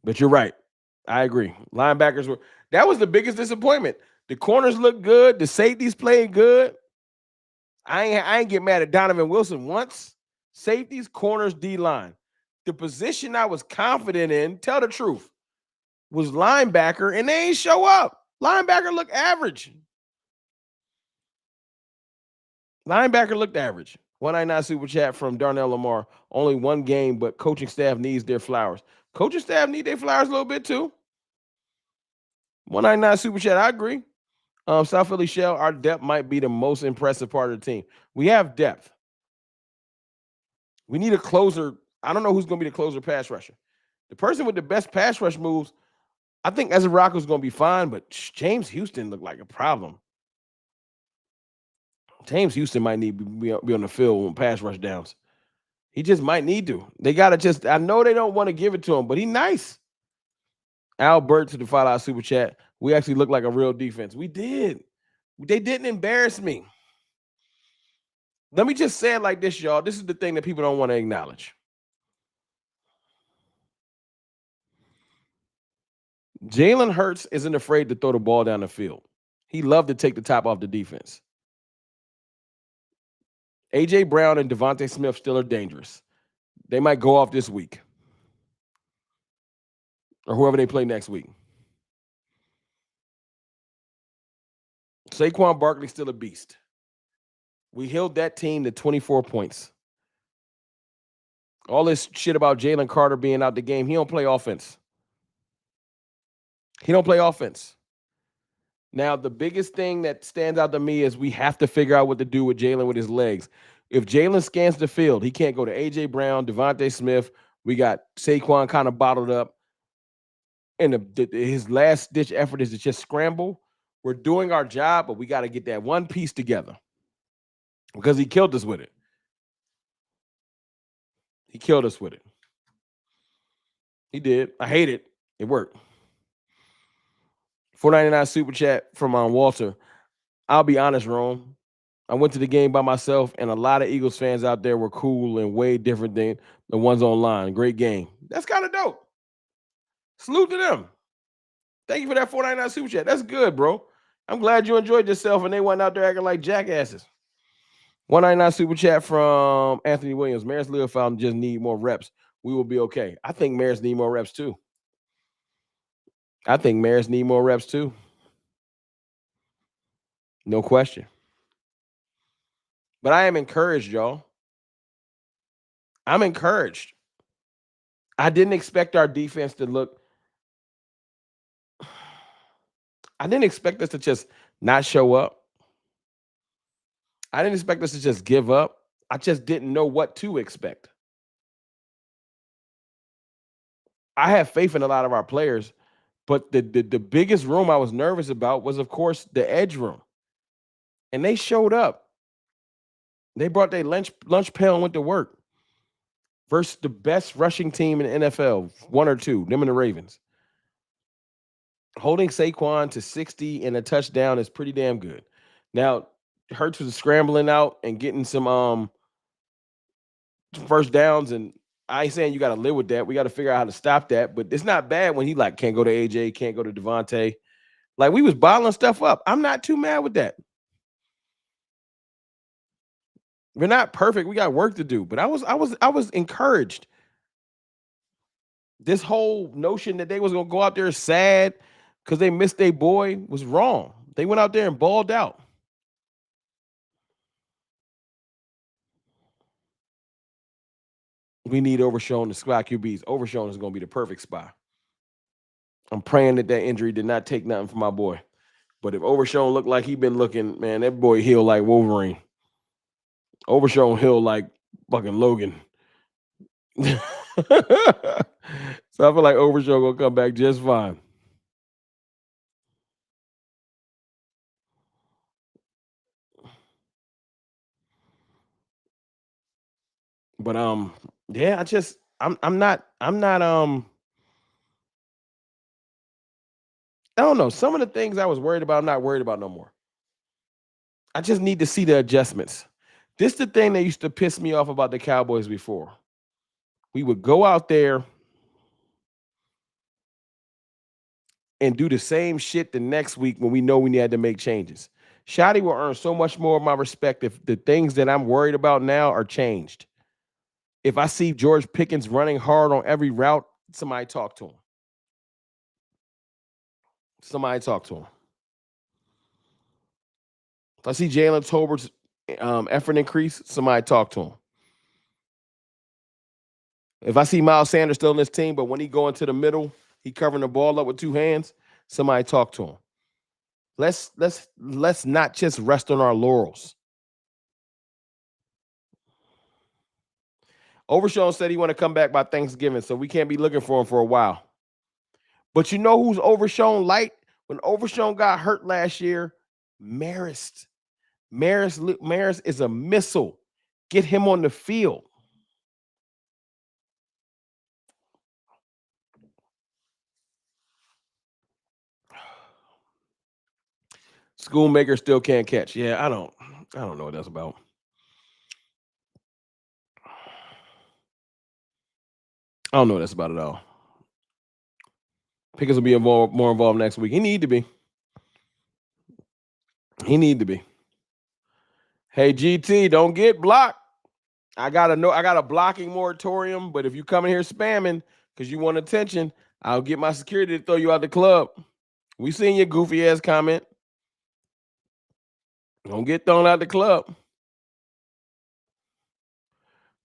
But you're right. I agree. Linebackers that was the biggest disappointment. The corners look good. The safeties played good. I ain't get mad at Donovan Wilson once. Safeties, corners, D-line. The position I was confident in, tell the truth, was linebacker, and they ain't show up. Linebacker looked average. Linebacker looked average. 199 super chat from Darnell Lamar. Only one game, but coaching staff needs their flowers. Coaching staff need their flowers a little bit too. 199 super chat. I agree. South Philly Shell, our depth might be the most impressive part of the team. We have depth. We need a closer. I don't know who's going to be the closer pass rusher. The person with the best pass rush moves, I think Ezra Rocco's going to be fine, but James Houston looked like a problem. James Houston might need to be on the field when pass rush downs. He just might need to. They got to just, I know they don't want to give it to him, but he's nice. Albert to the $5 super chat. We actually look like a real defense. We did. They didn't embarrass me. Let me just say it like this, y'all. This is the thing that people don't want to acknowledge. Jalen Hurts isn't afraid to throw the ball down the field. He loved to take the top off the defense. A.J. Brown and Devontae Smith still are dangerous. They might go off this week or whoever they play next week. Saquon Barkley's still a beast. We held that team to 24 points. All this shit about Jalen Carter being out the game, he don't play offense. He don't play offense. Now, the biggest thing that stands out to me is we have to figure out what to do with Jalen with his legs. If Jalen scans the field, he can't go to A.J. Brown, Devontae Smith. We got Saquon kind of bottled up. And his last-ditch effort is to just scramble. We're doing our job, but we got to get that one piece together because he killed us with it. He killed us with it. He did. I hate it. It worked. 499 super chat from Walter. I'll be honest, Rome. I went to the game by myself, and a lot of Eagles fans out there were cool and way different than the ones online. Great game. That's kind of dope. Salute to them. Thank you for that 499 super chat. That's good, bro. I'm glad you enjoyed yourself and they went out there acting like jackasses. 199 super chat from Anthony Williams. Maris Leofound just need more reps. We will be okay. I think Maris need more reps too. No question. But I am encouraged, y'all. I'm encouraged. I didn't expect our defense to look. I didn't expect us to just not show up. I didn't expect us to just give up. I just didn't know what to expect. I have faith in a lot of our players, but the biggest room I was nervous about was, of course, the edge room. And they showed up. They brought their lunch pail and went to work versus the best rushing team in the NFL, one or two, them and the Ravens. Holding Saquon to 60 and a touchdown is pretty damn good. Now, Hurts was scrambling out and getting some first downs, and I ain't saying you got to live with that. We got to figure out how to stop that. But it's not bad when he like can't go to AJ, can't go to Devontae. Like we was bottling stuff up. I'm not too mad with that. We're not perfect. We got work to do. But I was encouraged. This whole notion that they was gonna go out there sad because they missed their boy was wrong. They went out there and balled out. We need Overshown to spot QBs. Overshown is gonna be the perfect spot. I'm praying that injury did not take nothing from my boy. But if Overshown looked like he been looking, man, that boy healed like Wolverine. Overshown healed like fucking Logan. So I feel like Overshown gonna come back just fine. But yeah, I'm not I don't know. Some of the things I was worried about, I'm not worried about no more. I just need to see the adjustments. This the thing that used to piss me off about the Cowboys before. We would go out there and do the same shit the next week when we know we had to make changes. Shotty will earn so much more of my respect if the things that I'm worried about now are changed. If I see George Pickens running hard on every route, somebody talk to him. Somebody talk to him. If I see Jalen Tolbert's effort increase, somebody talk to him. If I see Miles Sanders still in this team, but when he go into the middle, he covering the ball up with two hands, somebody talk to him. Let's not just rest on our laurels. Overshown said he want to come back by Thanksgiving, so we can't be looking for him for a while. But you know who's Overshown light? When Overshown got hurt last year, Marist. Marist is a missile. Get him on the field. Schoonmaker still can't catch. Yeah, I don't know what that's about. I don't know what that's about at all. Pickens will be more involved next week. He need to be. He need to be. Hey, GT, don't get blocked. I got a blocking moratorium, but if you come in here spamming because you want attention, I'll get my security to throw you out the club. We seen your goofy ass comment. Don't get thrown out the club.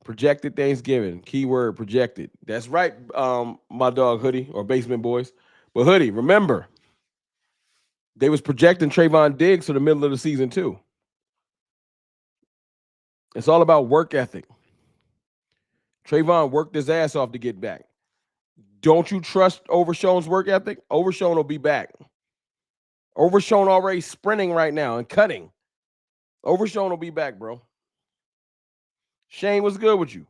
Projected Thanksgiving. Keyword projected. That's right, my dog Hoodie or Basement Boys. But Hoodie, remember, they was projecting Trayvon Diggs for the middle of the season too. It's all about work ethic. Trayvon worked his ass off to get back. Don't you trust Overshown's work ethic? Overshown will be back. Overshown already sprinting right now and cutting. Overshown will be back, bro. Shane, what's good with you?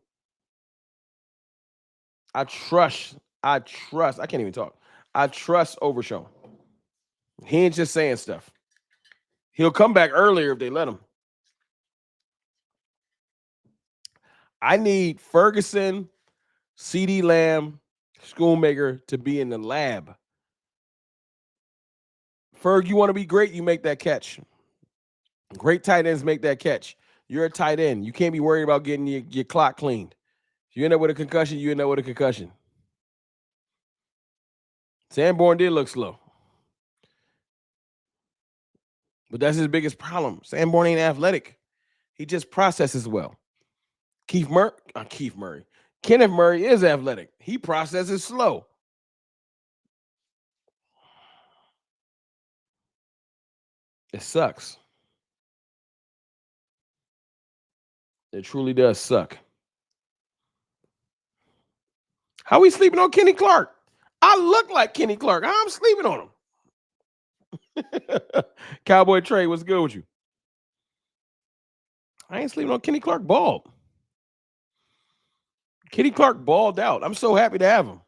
I trust. I can't even talk. I trust Overshown. He ain't just saying stuff. He'll come back earlier if they let him. I need Ferguson, CeeDee Lamb, Schoonmaker to be in the lab. Ferg, you want to be great, you make that catch. Great tight ends make that catch. You're a tight end. You can't be worried about getting your clock cleaned. If you end up with a concussion, you end up with a concussion. Sanborn did look slow. But that's his biggest problem. Sanborn ain't athletic. He just processes well. Kenneth Murray is athletic. He processes slow. It sucks. It truly does suck. How we sleeping on Kenny Clark? I look like Kenny Clark. I'm sleeping on him. Cowboy Trey, what's good with you? I ain't sleeping on Kenny Clark bald. Kenny Clark balled out. I'm so happy to have him.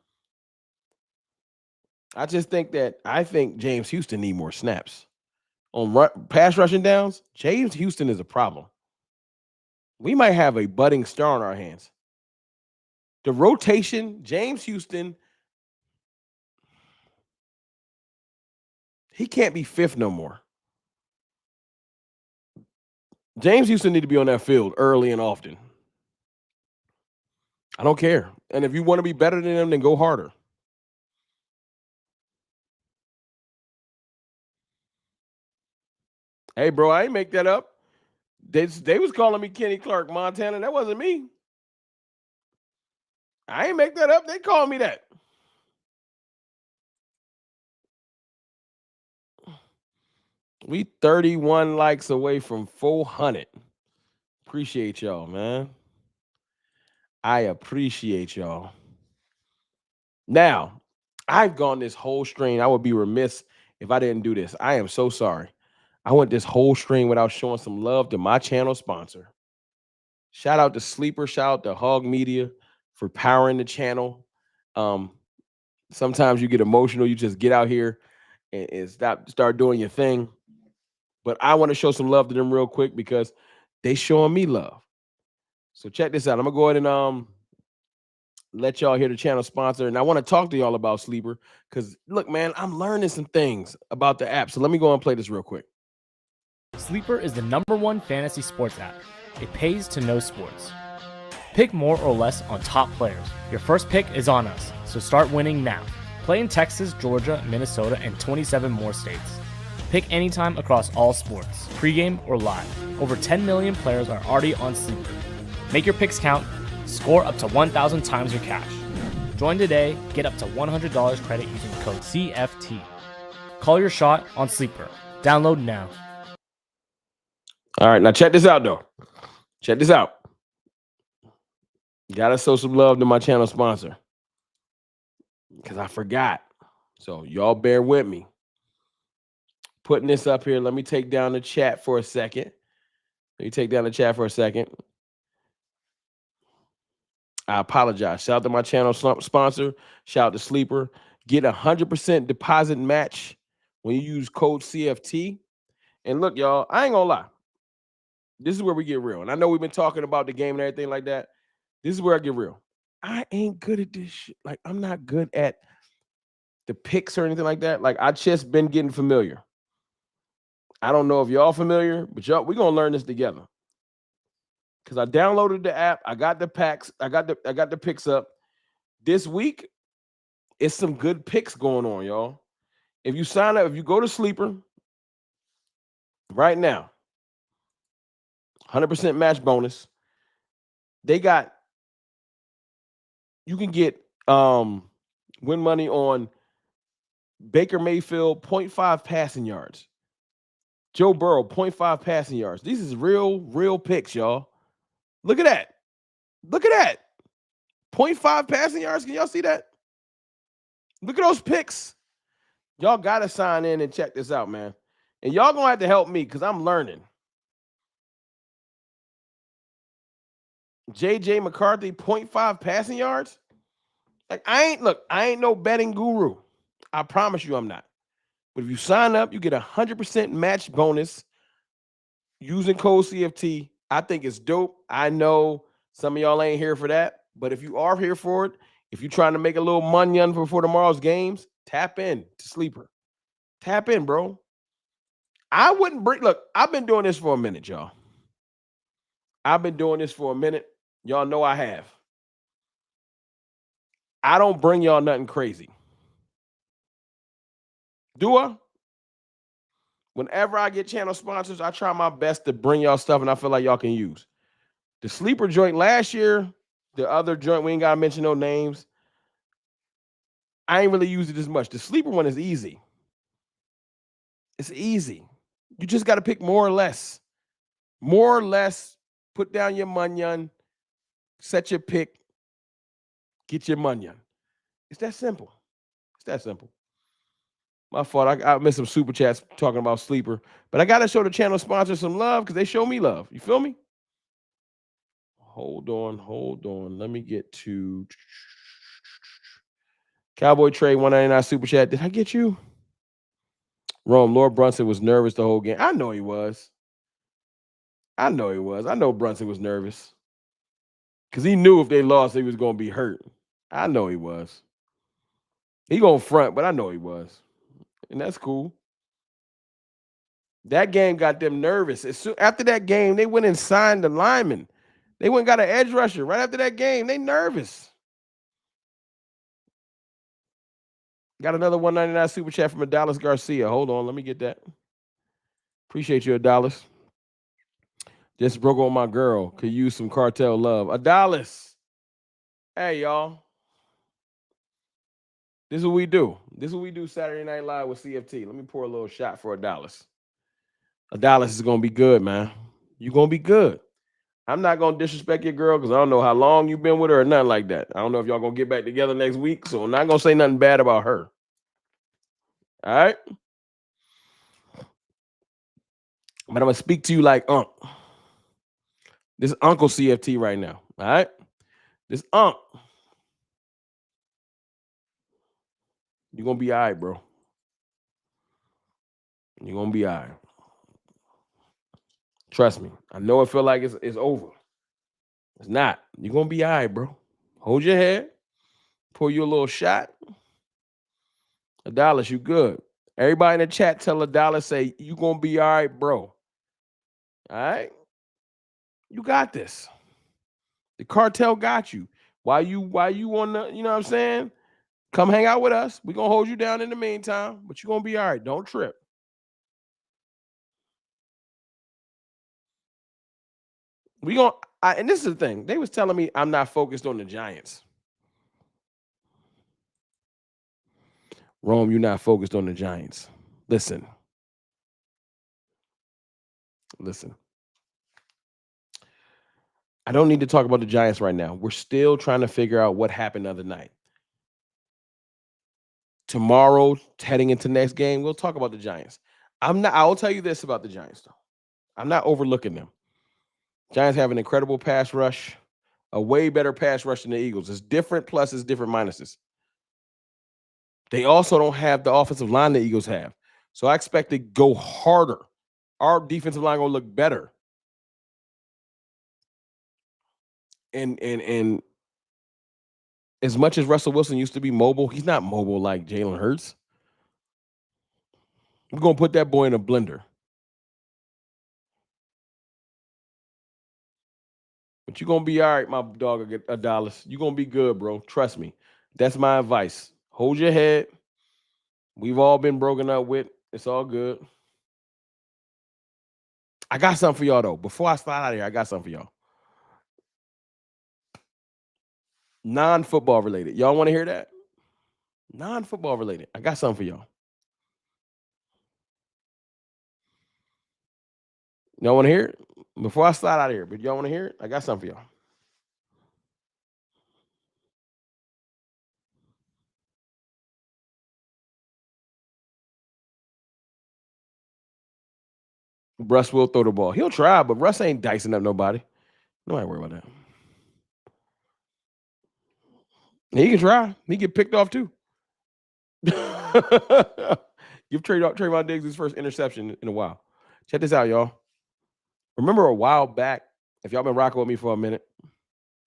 I think James Houston need more snaps. On pass rushing downs, James Houston is a problem. We might have a budding star on our hands. The rotation, James Houston, he can't be fifth no more. James Houston need to be on that field early and often. I don't care. And if you want to be better than them, then go harder. Hey, bro, I ain't make that up. They was calling me Kenny Clark, Montana. That wasn't me. I ain't make that up. They called me that. We 31 likes away from 400. Appreciate y'all, man. I appreciate y'all. Now, I've gone this whole string. I would be remiss if I didn't do this. I am so sorry. I went this whole string without showing some love to my channel sponsor. Shout out to Sleeper. Shout out to Hog Media for powering the channel. Sometimes you get emotional. You just get out here and start doing your thing. But I want to show some love to them real quick because they showing me love. So check this out. I'm gonna go ahead and let y'all hear the channel sponsor. And I want to talk to y'all about Sleeper because look, man, I'm learning some things about the app. So let me go and play this real quick. Sleeper is the #1 fantasy sports app. It pays to know sports. Pick more or less on top players. Your first pick is on us, so start winning now. Play in Texas, Georgia, Minnesota, and 27 more states. Pick anytime across all sports, pregame or live. Over 10 million players are already on Sleeper. Make your picks count. Score up to 1,000 times your cash. Join today. Get up to $100 credit using code CFT. Call your shot on Sleeper. Download now. All right, now check this out, though. Check this out. Gotta show some love to my channel sponsor because I forgot. So y'all bear with me. Putting this up here. Let me take down the chat for a second. I apologize. Shout out to my channel sponsor. Shout out to Sleeper. Get 100% deposit match when you use code CFT. And look, y'all, I ain't gonna lie. This is where we get real. And I know we've been talking about the game and everything like that. This is where I get real. I ain't good at this shit. Like, I'm not good at the picks or anything like that. Like, I just been getting familiar. I don't know if y'all familiar, but y'all, we're gonna learn this together. Because I downloaded the app, I got the packs, I got the picks up. This week, it's some good picks going on, y'all. If you sign up, if you go to Sleeper right now, 100% match bonus. They got, you can get win money on Baker Mayfield 0.5 passing yards. Joe Burrow 0.5 passing yards. These is real picks, y'all. Look at that. 0.5 passing yards. Can y'all see that? Look at those picks. Y'all got to sign in and check this out, man. And y'all going to have to help me because I'm learning. J.J. McCarthy, 0.5 passing yards. Like, I ain't no betting guru. I promise you I'm not. But if you sign up, you get 100% match bonus using code CFT. I think it's dope. I know some of y'all ain't here for that. But if you are here for it, if you're trying to make a little money before tomorrow's games, tap in to Sleeper. Tap in, bro. I wouldn't bring, look, I've been doing this for a minute, y'all. Y'all know I have. I don't bring y'all nothing crazy. Do I? Whenever I get channel sponsors, I try my best to bring y'all stuff and I feel like y'all can use. The Sleeper joint last year, the other joint, we ain't got to mention no names. I ain't really used it as much. The Sleeper one is easy. It's easy. You just got to pick more or less. More or less, put down your munyon, set your pick, get your munyon. It's that simple. My fault. I missed some super chats talking about Sleeper. But I got to show the channel sponsor some love because they show me love. You feel me? Hold on. Let me get to Cowboy Trade 199 super chat. Did I get you? Rome, Lord Brunson was nervous the whole game. I know he was. I know Brunson was nervous. Because he knew if they lost, he was going to be hurt. I know he was. He going to front, but I know he was. And that's cool. That game got them nervous. After that game, they went and signed the lineman. They went and got an edge rusher. Right after that game, they nervous. Got another 199 super chat from Adalis Garcia. Hold on, let me get that. Appreciate you, Adalis. Just broke on my girl. Could use some cartel love. Adalis. Hey, y'all. This is what we do. This is what we do Saturday Night Live with CFT. Let me pour a little shot for Adalis. Adalis is going to be good, man. You're going to be good. I'm not going to disrespect your girl because I don't know how long you've been with her or nothing like that. I don't know if y'all going to get back together next week, so I'm not going to say nothing bad about her. All right? But I'm going to speak to you like Unc. This Uncle CFT right now. All right? This Unc. You're going to be all right, bro. You're going to be all right. Trust me. I know it feel like it's over. It's not. You're going to be all right, bro. Hold your head. Pour you a little shot. Adalis, you good. Everybody in the chat tell Adalis, say, you going to be all right, bro. All right? You got this. The cartel got you. Why you on the, you know what I'm saying? Come hang out with us. We're going to hold you down in the meantime, but you're going to be all right. Don't trip. And this is the thing. They was telling me I'm not focused on the Giants. Rome, you're not focused on the Giants. Listen. I don't need to talk about the Giants right now. We're still trying to figure out what happened the other night. Tomorrow, heading into next game, we'll talk about the Giants. I'll tell you this about the Giants, though. I'm not overlooking them. Giants have an incredible pass rush, a way better pass rush than the Eagles. It's different pluses, different minuses. They also don't have the offensive line the Eagles have. So I expect to go harder. Our defensive line going to look better. And as much as Russell Wilson used to be mobile, he's not mobile like Jalen Hurts. We're going to put that boy in a blender. But you're going to be all right, my dog, Adalis. You're going to be good, bro. Trust me. That's my advice. Hold your head. We've all been broken up with. It's all good. I got something for y'all, though. Before I slide out of here, I got something for y'all. Non-football related. Y'all want to hear that? Non-football related. I got something for y'all. Y'all want to hear it? Before I slide out of here, but y'all want to hear it? I got something for y'all. Russ will throw the ball. He'll try, but Russ ain't dicing up nobody. Nobody worry about that. He can try. He get picked off too. Give Trayvon Diggs his first interception in a while. Check this out, y'all. Remember a while back, if y'all been rocking with me for a minute,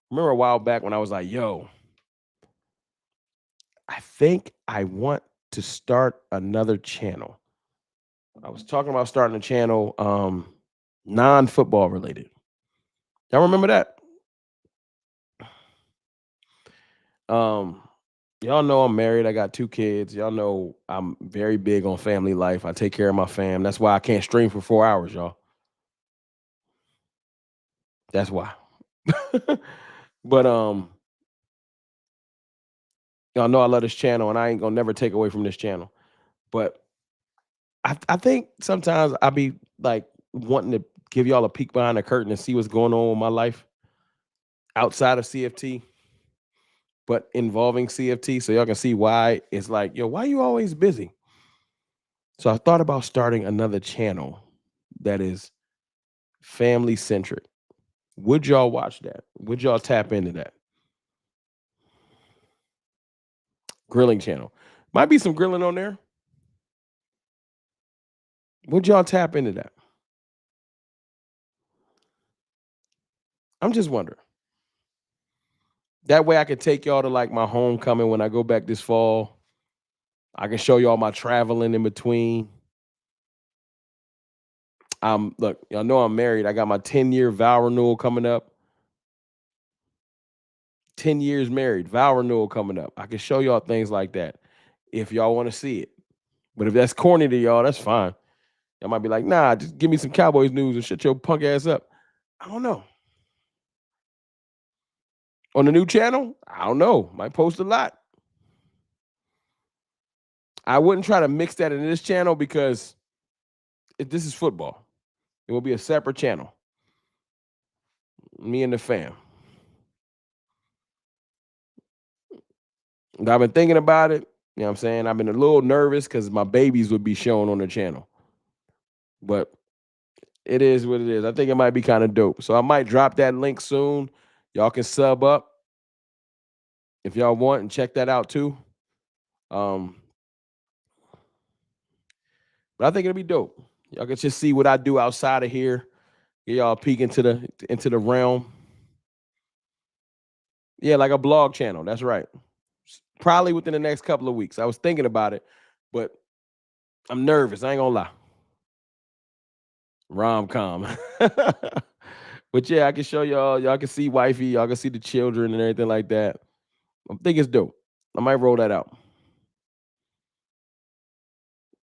remember a while back when I was like, yo, I think I want to start another channel. I was talking about starting a channel non-football related. Y'all remember that? Y'all know I'm married. I got 2 kids. Y'all know I'm very big on family life. I take care of my fam. That's why I can't stream for 4 hours, y'all. That's why. But y'all know I love this channel, and I ain't gonna never take away from this channel. But I think sometimes I be like wanting to give y'all a peek behind the curtain and see what's going on with my life outside of CFT, but involving CFT, so y'all can see why it's like, yo, why you always busy? So I thought about starting another channel that is family centric. Would y'all watch that? Would y'all tap into that? Grilling channel. Might be some grilling on there. Would y'all tap into that? I'm just wondering. That way I can take y'all to like my homecoming when I go back this fall. I can show y'all my traveling in between. Look, y'all know I'm married. I got my 10-year vow renewal coming up. 10 years married, vow renewal coming up. I can show y'all things like that if y'all want to see it. But if that's corny to y'all, that's fine. Y'all might be like, nah, just give me some Cowboys news and shut your punk ass up. I don't know. On the new channel, I don't know. Might post a lot. I wouldn't try to mix that in this channel because this is football. It will be a separate channel. Me and the fam. And I've been thinking about it. You know what I'm saying? I've been a little nervous because my babies would be shown on the channel. But it is what it is. I think it might be kind of dope. So I might drop that link soon. Y'all can sub up if y'all want and check that out too. But I think it'll be dope. Y'all can just see what I do outside of here. Get y'all a peek into the realm. Yeah, like a blog channel. That's right. Probably within the next couple of weeks. I was thinking about it, but I'm nervous. I ain't gonna lie. Rom-com. But yeah, I can show y'all. Y'all can see wifey. Y'all can see the children and everything like that. I think it's dope. I might roll that out.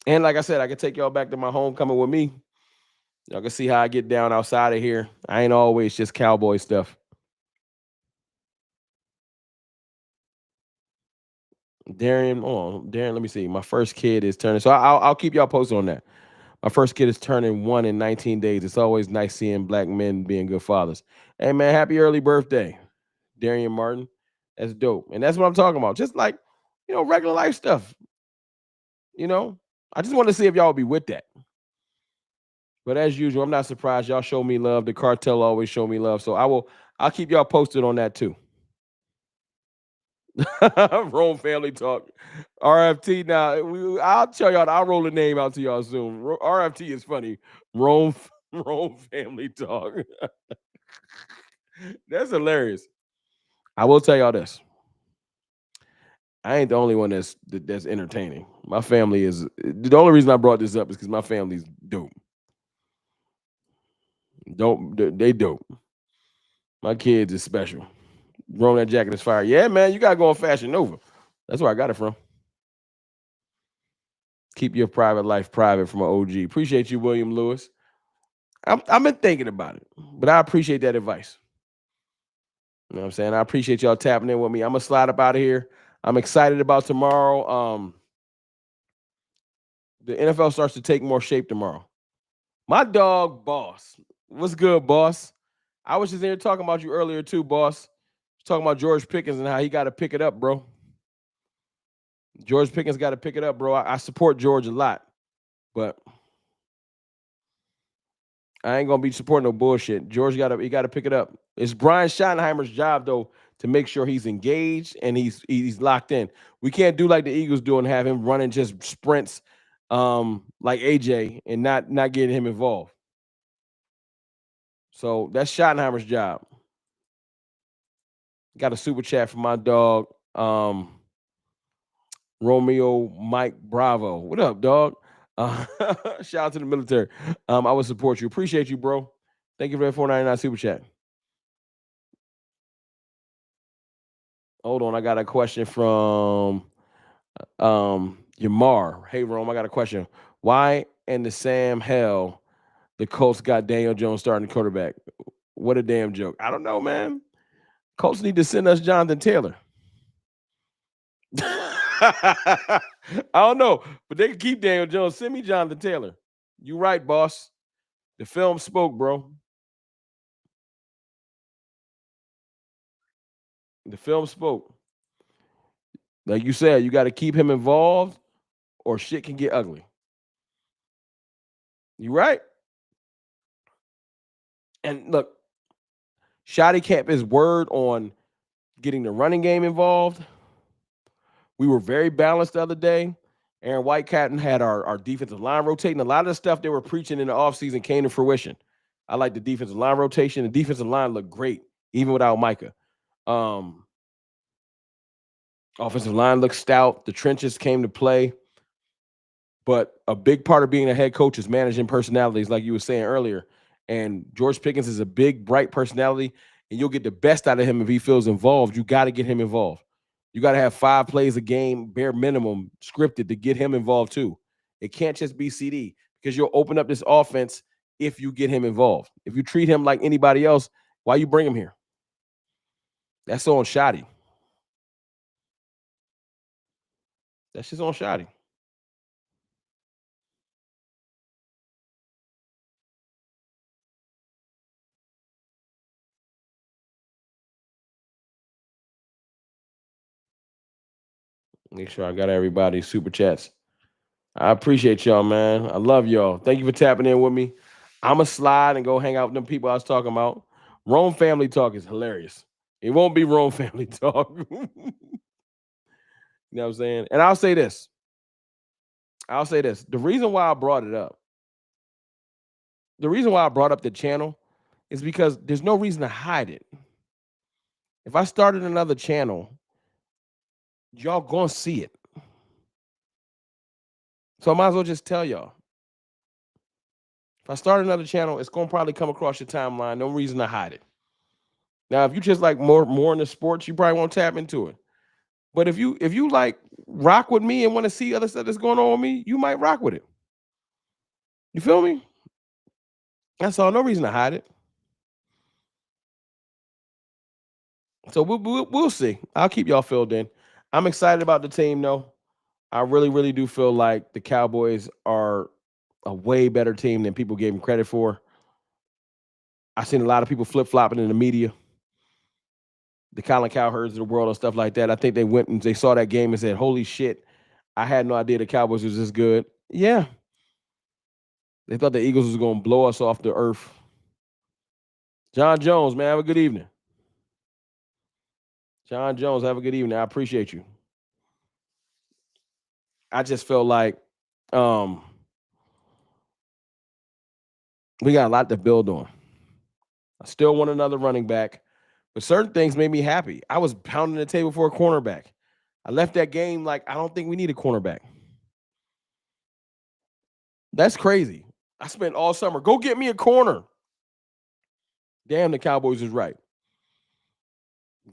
And like I said, I can take y'all back to my homecoming with me. Y'all can see how I get down outside of here. I ain't always just cowboy stuff. Darren, let me see. My first kid is turning. So I'll keep y'all posted on that. My first kid is turning 1 in 19 days. It's always nice seeing black men being good fathers. Hey man, happy early birthday, Darian Martin. That's dope. And that's what I'm talking about. Just like, regular life stuff. I just want to see if y'all will be with that. But as usual, I'm not surprised. Y'all show me love. The cartel always show me love. So I'll keep y'all posted on that too. Rome family talk. RFT. Now I'll tell y'all. I'll roll the name out to y'all soon. RFT is funny. Rome family talk. That's hilarious. I will tell y'all this. I ain't the only one that's entertaining. My family is the only reason I brought this up is because my family's dope. They dope. My kids is special. Growing that jacket is fire. Yeah, man, you gotta go on Fashion Nova. That's where I got it from. Keep your private life private from an OG. Appreciate you, William Lewis. I've been thinking about it, but I appreciate that advice. You know what I'm saying? I appreciate y'all tapping in with me. I'm gonna slide up out of here. I'm excited about tomorrow. The NFL starts to take more shape tomorrow. My dog, Boss. What's good, Boss? I was just in here talking about you earlier too, Boss. Talking about George Pickens and how he got to pick it up, bro. George Pickens got to pick it up, bro. I support George a lot, but I ain't gonna be supporting no bullshit. George he got to pick it up. It's Brian Schottenheimer's job though to make sure he's engaged and he's locked in. We can't do like the Eagles do and have him running just sprints like AJ and not getting him involved. So that's Schottenheimer's job. Got a super chat from my dog, Romeo Mike Bravo. What up, dog? Shout out to the military. I would support you. Appreciate you, bro. Thank you for that $4.99 super chat. Hold on, I got a question from Yamar. Hey, Rome, I got a question. Why in the Sam hell the Colts got Daniel Jones starting quarterback? What a damn joke. I don't know, man. Colts need to send us Jonathan Taylor. I don't know, but they can keep Daniel Jones. Send me Jonathan Taylor. You right, boss. The film spoke, bro. The film spoke. Like you said, you got to keep him involved or shit can get ugly. You right? And look, Shotty kept his word on getting the running game involved. We were very balanced the other day. Aaron Whitecatton had our defensive line rotating. A lot of the stuff they were preaching in the offseason came to fruition. I like the defensive line rotation. The defensive line looked great, even without Micah. Offensive line looks stout. The trenches came to play. But a big part of being a head coach is managing personalities, like you were saying earlier. And George Pickens is a big, bright personality, and you'll get the best out of him if he feels involved. You got to get him involved. You got to have 5 plays a game, bare minimum, scripted to get him involved too. It can't just be CD because you'll open up this offense if you get him involved. If you treat him like anybody else, why you bring him here? That's on Shoddy. That's just on Shoddy. Make sure I got everybody's super chats. I appreciate y'all, man. I love y'all. Thank you for tapping in with me. I'm going to slide and go hang out with them people I was talking about. Rome family talk is hilarious. It won't be Rome family talk. You know what I'm saying? And I'll say this. The reason why I brought it up, the reason why I brought up the channel is because there's no reason to hide it. If I started another channel, y'all going to see it. So I might as well just tell y'all. If I start another channel, it's going to probably come across your timeline. No reason to hide it. Now, if you just like more in the sports, you probably won't tap into it. But if you like rock with me and want to see other stuff that's going on with me, you might rock with it. You feel me? That's all. No reason to hide it. So we'll see. I'll keep y'all filled in. I'm excited about the team, though. I really, really do feel like the Cowboys are a way better team than people gave them credit for. I've seen a lot of people flip-flopping in the media. The Colin Cowherds of the world and stuff like that. I think they went and they saw that game and said, holy shit, I had no idea the Cowboys was this good. Yeah. They thought the Eagles was going to blow us off the earth. John Jones, man, have a good evening. John Jones, have a good evening. I appreciate you. I just felt like we got a lot to build on. I still want another running back, but certain things made me happy. I was pounding the table for a cornerback. I left that game like, I don't think we need a cornerback. That's crazy. I spent all summer, go get me a corner. Damn, the Cowboys was right.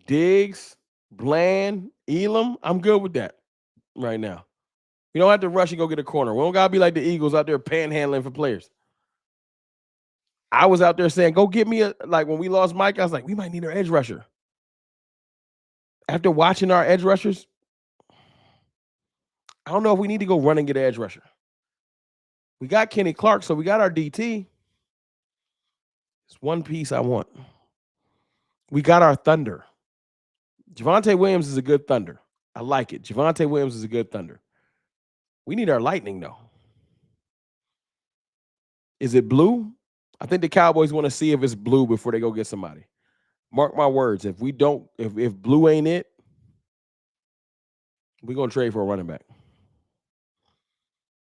Diggs, Bland, Elam, I'm good with that right now. We don't have to rush and go get a corner. We don't got to be like the Eagles out there panhandling for players. I was out there saying, go get me like when we lost Micah, I was like, we might need our edge rusher. After watching our edge rushers, I don't know if we need to go run and get an edge rusher. We got Kenny Clark, so we got our DT. It's one piece I want. We got our thunder. Javonte Williams is a good thunder. I like it. Javonte Williams is a good thunder. We need our lightning, though. Is it blue? I think the Cowboys want to see if it's blue before they go get somebody. Mark my words. If we don't, if blue ain't it, we're going to trade for a running back.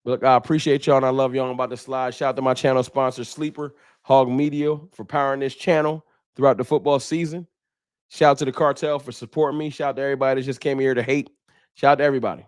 Look, I appreciate y'all and I love y'all. I'm about to slide. Shout out to my channel sponsor, Sleeper, Hog Media, for powering this channel throughout the football season. Shout out to the cartel for supporting me. Shout out to everybody that just came here to hate. Shout out to everybody.